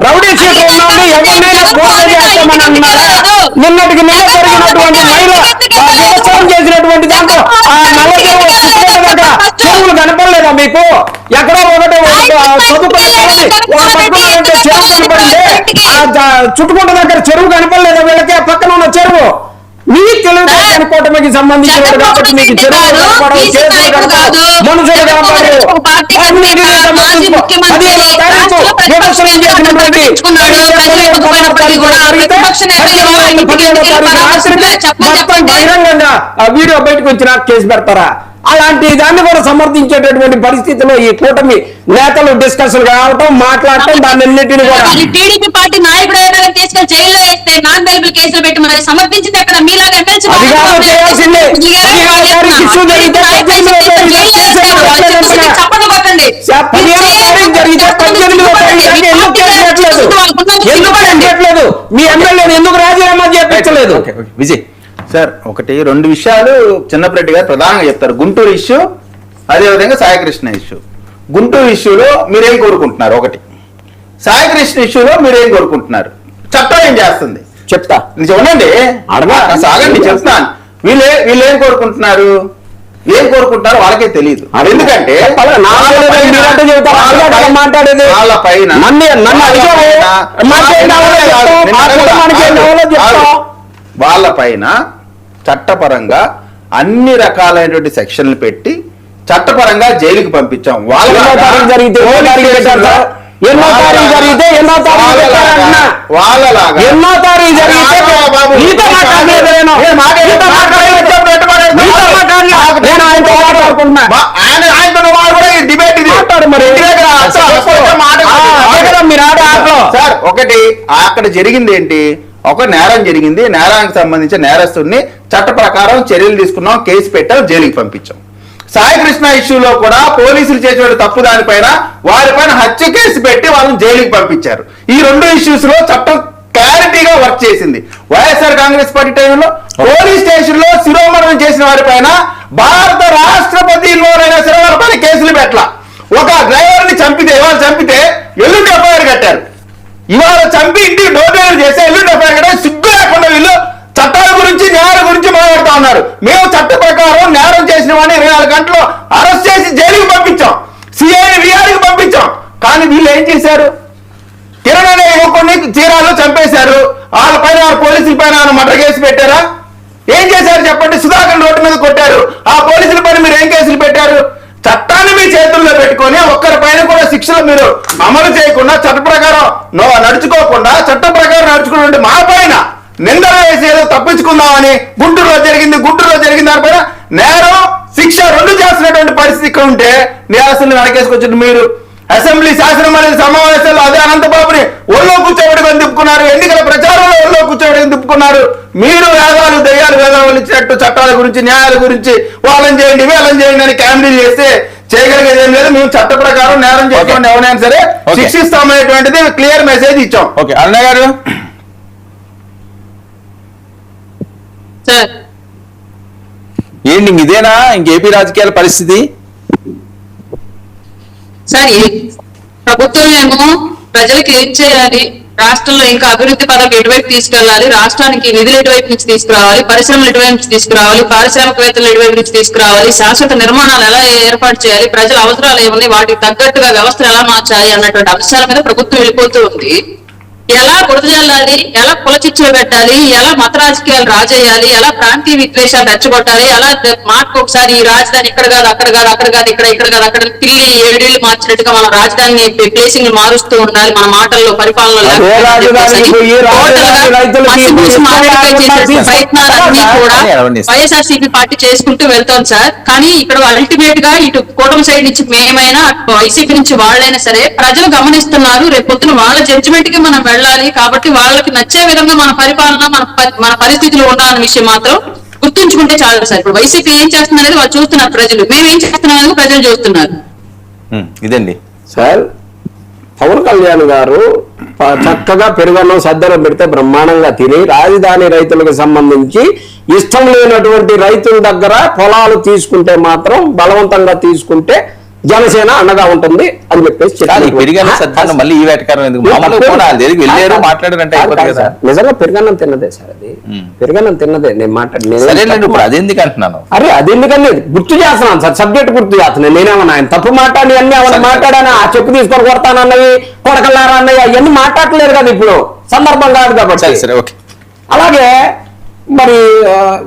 రౌడీ షీట్ ఉన్నవాళ్ళు ఎవరినైనా పోటీ చేస్తామని అన్నారా? నిన్నటికి నిన్న జరిగినటువంటి మహిళ వ్యవసాయం చేసినటువంటి దాంట్లో ఆ నల్లదేవుడు చెరువులు కనపడలేదా మీకు? ఎక్కడో ఒకటి చదువుకునే ఒక పట్టుకున్నారంటే చెరువు కనపడింది, ఆ చుట్టుకుంట దగ్గర చెరువు కనపడలేదా వీళ్ళకి? ఆ పక్కన ఉన్న చెరువు మీ తెలుగుదేశం కూటమికి సంబంధించినది కాబట్టి మీకు చెరువు కనపడవు, కేసులు కనపడవు, మనుషులు కనపడరు. 15వ తారీఖు వ్యవసాయం చేసినటువంటి మొత్తం బహిరంగంగా వీడియో బయటకు వచ్చినా కేసు పెడతారా? అలాంటి దాన్ని కూడా సమర్థించేటటువంటి పరిస్థితిలో ఈ కూటమి నేతలు డిస్కషన్ కావటం, మాట్లాడటం, దాన్నిన్నింటిని కూడా టీడీపీ పార్టీ నాయకుడు ఎవరైనా తీసుకెళ్లి జైల్లో వేస్తే నాన్ బెయిలబుల్ కేసులు పెట్టి మరి సమర్థించింది అక్కడ మీలాగా ఎమ్మెల్సీ అది కాదు చేయాల్సిందే. 16 తారీఖు ఇష్యూ జరిగితే 18వ చెప్పండి. 15వ తారీఖు జరిగితే 18వ తారీఖు ఎందుకు కేసు పెట్టలేదు? ఎందుకు పెట్టలేదు? మీ ఎమ్మెల్యేని ఎందుకు రాజీనామా చేయించలేదు? విజయ్ సార్, ఒకటి రెండు విషయాలు చిన్నప్పరెడ్డి గారు ప్రధానంగా చెప్తారు. గుంటూరు ఇష్యూ, అదేవిధంగా సాయికృష్ణ ఇష్యూ. గుంటూరు ఇష్యూలో మీరేం కోరుకుంటున్నారు? ఒకటి. సాయికృష్ణ ఇష్యూలో మీరేం కోరుకుంటున్నారు? చట్టం ఏం చేస్తుంది చెప్తా, నిజమనండి, సాగండి, చెప్తాను. వీళ్ళేం కోరుకుంటున్నారు? ఏం కోరుకుంటున్నారో వాళ్ళకే తెలియదు. ఎందుకంటే వాళ్ళ పైన చట్టపరంగా అన్ని రకాలైనటువంటి సెక్షన్లు పెట్టి చట్టపరంగా జైలుకి పంపించాం. ఎన్నో తారీఖు జరిగితే సార్, ఒకటి అక్కడ జరిగింది ఏంటి? ఒక నేరం జరిగింది, నేరానికి సంబంధించిన నేరస్తుడిని చట్ట ప్రకారం చర్యలు తీసుకున్నాం, కేసు పెట్టాం, జైలుకి పంపించాం. సాయికృష్ణ ఇష్యూలో కూడా పోలీసులు చేసిన తప్పు దానిపైన వారిపైన హత్య కేసు పెట్టి వాళ్ళని జైలుకి పంపించారు. ఈ రెండు ఇష్యూస్ లో చట్టం క్లారిటీగా వర్క్ చేసింది. వైఎస్ఆర్ కాంగ్రెస్ పార్టీ టైంలో పోలీస్ స్టేషన్ లో శిరోమణం చేసిన వారిపైన భారత రాష్ట్రపతిలోనైనా సరే వారిపైన కేసులు పెట్టాల. ఒక డ్రైవర్ ని చంపితే, ఇవాళ చంపితే ఎల్లుండి ఎఫ్ఐఆర్ కట్టారు. ఇవాళ చంపి ఇంటికి డోర్ డెలివరీ చేస్తే ఎల్లుండి ఎఫ్ఐఆర్ కట్టారు. సిగ్గు లేకుండా వీళ్ళు చట్టాల గురించి, న్యాయాల గురించి మాట్లాడుతూ ఉన్నారు. మేము చట్ట ప్రకారం నేరం చేసిన వాడిని 24 గంటలు అరెస్ట్ చేసి జైలుకి పంపించాం, సిఐని రియాలికి పంపించాం. కానీ వీళ్ళు ఏం చేశారు? కిరణ్ అనే యువకుడిని చీరాల్లో చంపేశారు. వాళ్ళ పైన పోలీసుల పైన మర్డర్ కేసు పెట్టారా? ఏం చేశారు చెప్పండి? సుధాకర్ రోడ్డు మీద కొట్టారు. ఆ పోలీసుల పైన మీరు ఏం కేసులు పెట్టారు? చట్టాన్ని మీ చేతుల్లో పెట్టుకొని ఒక్కరి పైన కూడా శిక్షలు మీరు అమలు చేయకుండా, చట్ట ప్రకారం నడుచుకోకుండా, చట్ట ప్రకారం నడుచుకున్నటువంటి మా పైన నిందలు వేసి ఏదో తప్పించుకుందామని గుంటూరులో జరిగింది దానిపైన నేరం శిక్ష రెండు చేస్తున్నటువంటి పరిస్థితి ఇక్కడ ఉంటే నేరస్తుల్ని వెనకేసుకొచ్చింది మీరు. అసెంబ్లీ శాసనమండలి సమావేశాల్లో అదే అనంతబాబుని ఒళ్ళో కూర్చోబెట్టుకొని తిప్పుకున్నారు. ఎన్నికల ప్రచారంలో ఒళ్ళో కూర్చోబెట్టుకొని తిప్పుకున్నారు. మీరు వేదాలు వేదాలు ఇచ్చినట్టు చట్టాల గురించి, న్యాయాల గురించి వాళ్ళని చేయండి వీళ్ళని చేయండి అని క్యామిడీలు చేస్తే చేయగలిగేది ఏం లేదు. మేము చట్ట ప్రకారం నేరం చేసుకోండి, ఎవరైనా సరే శిక్షిస్తామనేటువంటిది క్లియర్ మెసేజ్ ఇచ్చాం. ఓకే, అరుణ గారు. ఏంటి ఇదేనా ఇంకేపీ రాజకీయాల పరిస్థితి? సార్, ప్రభుత్వం ఏమో ప్రజలకు ఏం చేయాలి, రాష్ట్రంలో ఇంకా అభివృద్ధి పథకం ఎటువైపు తీసుకెళ్లాలి, రాష్ట్రానికి నిధులు ఎటువైపు నుంచి తీసుకురావాలి, పరిశ్రమలు ఎటువైపు నుంచి తీసుకురావాలి, పారిశ్రామికవేత్తలు ఎటువైపు నుంచి తీసుకురావాలి, శాశ్వత నిర్మాణాలు ఎలా ఏర్పాటు చేయాలి, ప్రజల అవసరాలు ఏమున్నాయి, వాటికి తగ్గట్టుగా వ్యవస్థను ఎలా మార్చాలి అన్నటువంటి అంశాల మీద ప్రభుత్వం వెళ్ళిపోతూ ఉంది. ఎలా బురదజల్లాలి, ఎలా కులచిచ్చులు పెట్టాలి, ఎలా మత రాజకీయాలు రాజేయాలి, ఎలా ప్రాంతీయ విద్వేషాలు రెచ్చగొట్టాలి, ఎలా మార్పు ఒకసారి ఈ రాజధాని ఇక్కడ కాదు అక్కడ కాదు అక్కడ కాదు ఇక్కడ కాదు అక్కడ తిరిగి 7 ఏళ్లు మార్చినట్టుగా మన రాజధాని ప్లేసింగ్ మారుస్తూ ఉండాలి, మన మాటల్లో పరిపాలనలో ప్రయత్నాలన్నీ కూడా వైఎస్ఆర్సీపీ పార్టీ చేసుకుంటూ వెళ్తాం సార్. కానీ ఇక్కడ అల్టిమేట్ గా ఇటు కూటమి సైడ్ నుంచి మేమైనా, వైసీపీ నుంచి వాళ్ళైనా సరే ప్రజలు గమనిస్తున్నారు. రేపు పొద్దున వాళ్ళ జడ్జిమెంట్ కి మనం వెళ్ళాలి. కాబట్టి వాళ్ళకి నచ్చే విధంగా మన పరిపాలన, మన పరిస్థితులు ఉండాలన్న విషయం మాత్రం గుర్తుంచుకుంటే చాలు సార్. ఇప్పుడు వైసీపీ ఏం చేస్తున్నారు అనేది వాళ్ళు చూస్తున్నారు ప్రజలు, మేము ఏం చేస్తున్నాం అనేది ప్రజలు చూస్తున్నారు. ఇదండి సార్, పవన్ కళ్యాణ్ గారు చక్కగా పెరుగన్నం సద్దనం పెడితే బ్రహ్మాండంగా తిని రాజధాని రైతులకు సంబంధించి ఇష్టం లేనటువంటి రైతుల దగ్గర పొలాలు తీసుకుంటే మాత్రం బలవంతంగా తీసుకుంటే జనసేన అండగా ఉంటుంది అని చెప్పేసి పెరిగిన సత్యాన్ని మళ్ళీ ఈ వేటకారం ఎందుకు? వెళ్ళారు మాట్లాడారంటే నిజంగా పెరుగన్నం తిన్నదే సార్, అది పెరుగన్నం తిన్నదే. నేను ఇప్పుడు అదెందుకు అంటున్నాను? అరే అదెందుకని గుర్తు చేస్తున్నాను సార్, సబ్జెక్ట్ గుర్తు చేస్తున్నాను. నేనేమన్నా ఆయన తప్పు మాట్లాడి అన్ని ఏమన్నా మాట్లాడాను, ఆ చెప్పు తీసుకొని కొడతానన్నవి కొడకల్లారా అన్నవి అవన్నీ మాట్లాడలేదు కదా, ఇప్పుడు సందర్భం కాదు కాబట్టి. అలాగే మరి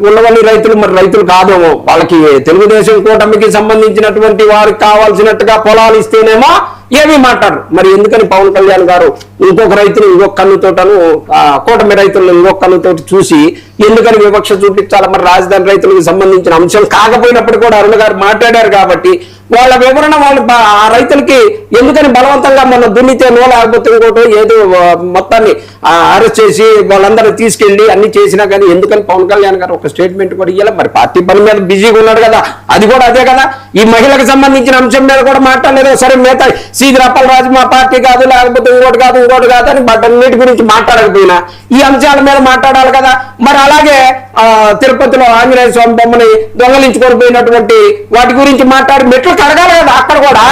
ఉన్నవల్లి రైతులు మరి రైతులు కాదేమో, వాళ్ళకి తెలుగుదేశం కూటమికి సంబంధించినటువంటి వారికి కావాల్సినట్టుగా పొలాలు ఇస్తేనేమో ఏమీ మాట్లాడరు. మరి ఎందుకని పవన్ కళ్యాణ్ గారు ఇంకొక రైతులు ఇంకొక కన్నుతోటను కూటమి రైతులను ఇంకొక కన్నుతోటి చూసి ఎందుకని వివక్ష చూపించాలి? మరి రాజధాని రైతులకు సంబంధించిన అంశం కాకపోయినప్పుడు కూడా అరుణ గారు మాట్లాడారు కాబట్టి వాళ్ళ వివరణ వాళ్ళు ఆ రైతులకి ఎందుకని బలవంతంగా మన దున్నితేనో లేకపోతే ఇంకోటో ఏదో మొత్తాన్ని అరెస్ట్ చేసి వాళ్ళందరూ తీసుకెళ్లి అన్ని చేసినా కానీ ఎందుకని పవన్ కళ్యాణ్ గారు ఒక స్టేట్మెంట్ కూడా ఇవ్వాలి? మరి పార్టీ పని మీద బిజీగా ఉన్నాడు కదా, అది కూడా అదే కదా. ఈ మహిళలకు సంబంధించిన అంశం మీద కూడా మాట్లాడలేదు. సరే మిగతా సీదిరి అప్పలరాజు మా పార్టీ కాదు లేకపోతే ఇంకోటి కాదు అని వాటన్నిటి గురించి మాట్లాడకపోయినా ఈ అంశాల మీద మాట్లాడాలి కదా. మరి అలాగే తిరుపతిలో ఆంజనేయ స్వామి బొమ్మని దొంగలించుకొని పోయినటువంటి వాటి గురించి మాట్లాడి మెట్లు కడగాలి కదా. అక్కడ కూడా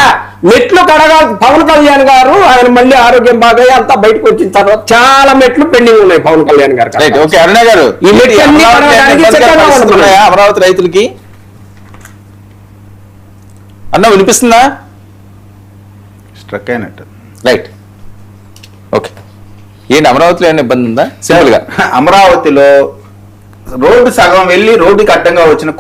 మెట్లు కడగాలి. పవన్ కళ్యాణ్ గారు ఆయన మళ్ళీ ఆరోగ్యం బాగా అంతా బయటకు వచ్చిన తర్వాత చాలా మెట్లు పెండింగ్ ఉన్నాయి పవన్ కళ్యాణ్ గారు. అరుణ గారు, ఈ మెట్లు అమరావతి రైతులకి అన్న వినిపిస్తుందా? స్ట్రక్ అయినట్టు. Right, okay. ఏంటి అమరావతిలో ఏమైనా ఇబ్బంది ఉందా? సింపుల్ గా అమరావతిలో రోడ్డు సగం వెళ్ళి రోడ్డుకి అడ్డంగా వచ్చిన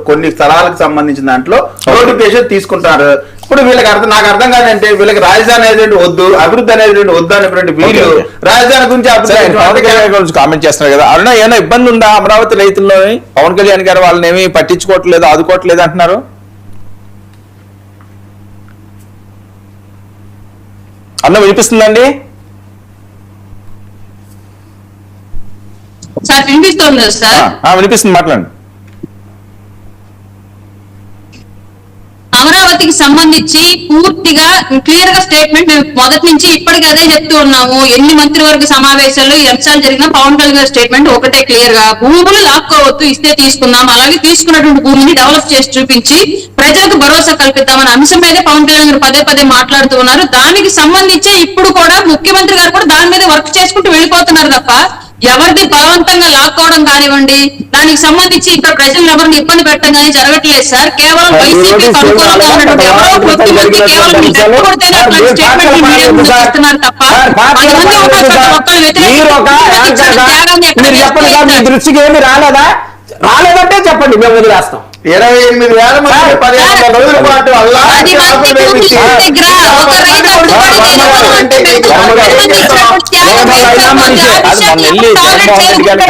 కొన్ని స్థలాలకు సంబంధించిన దాంట్లో రోడ్డు పేషెంట్ తీసుకుంటారు. ఇప్పుడు వీళ్ళకి నాకు అర్థం కాదంటే వీళ్ళకి రాజధాని అనేది వద్దు, అభివృద్ధి అనేది వద్దు అనేటువంటి వీళ్ళు రాజధాని గురించి కామెంట్ చేస్తున్నారు కదా. అరుణ, ఏమైనా ఇబ్బంది ఉందా అమరావతి రైతుల్లో? పవన్ కళ్యాణ్ గారు వాళ్ళని ఏమి పట్టించుకోవట్లేదు, ఆదుకోవట్లేదు అంటున్నారు. అన్న వినిపిస్తుందండి? సార్ వినిపిస్తుంది సార్. వినిపిస్తుంది, మాట్లాడండి. అమరావతికి సంబంధించి పూర్తిగా క్లియర్ గా స్టేట్మెంట్ మేము మొదటి నుంచి ఇప్పటికీ అదే చెప్తూ ఉన్నాము. ఎన్ని మంత్రివర్గ సమావేశాల్లో ఈ అంశాలు జరిగిన పవన్ కళ్యాణ్ స్టేట్మెంట్ ఒకటే క్లియర్ గా, భూములు లాక్కోవద్దు, ఇస్తే తీసుకుందాం, అలాగే తీసుకున్నటువంటి భూమిని డెవలప్ చేసి చూపించి ప్రజలకు భరోసా కల్పిద్దామన్న అంశం మీదే పవన్ కళ్యాణ్ గారు పదే పదే మాట్లాడుతూ ఉన్నారు. దానికి సంబంధించి ఇప్పుడు కూడా ముఖ్యమంత్రి గారు కూడా దాని మీద వర్క్ చేసుకుంటూ వెళ్ళిపోతున్నారు తప్ప ఎవరిది బలవంతంగా లాక్కోవడం కానివ్వండి, దానికి సంబంధించి ఇక్కడ ప్రజలను ఎవరిని ఇబ్బంది పెట్టడం కానీ జరగట్లేదు సార్. కేవలం వైసీపీకి అనుకూలంగా ఉన్నటువంటి ఎవరో కొద్ది మంది కేవలం ఇస్తున్నారు తప్ప దృష్టికి ఏమి రాలేదంటే చెప్పండి, మేము వదిలేస్తాం. 28,000 మంది 15 రోజుల పాటు వెళ్ళి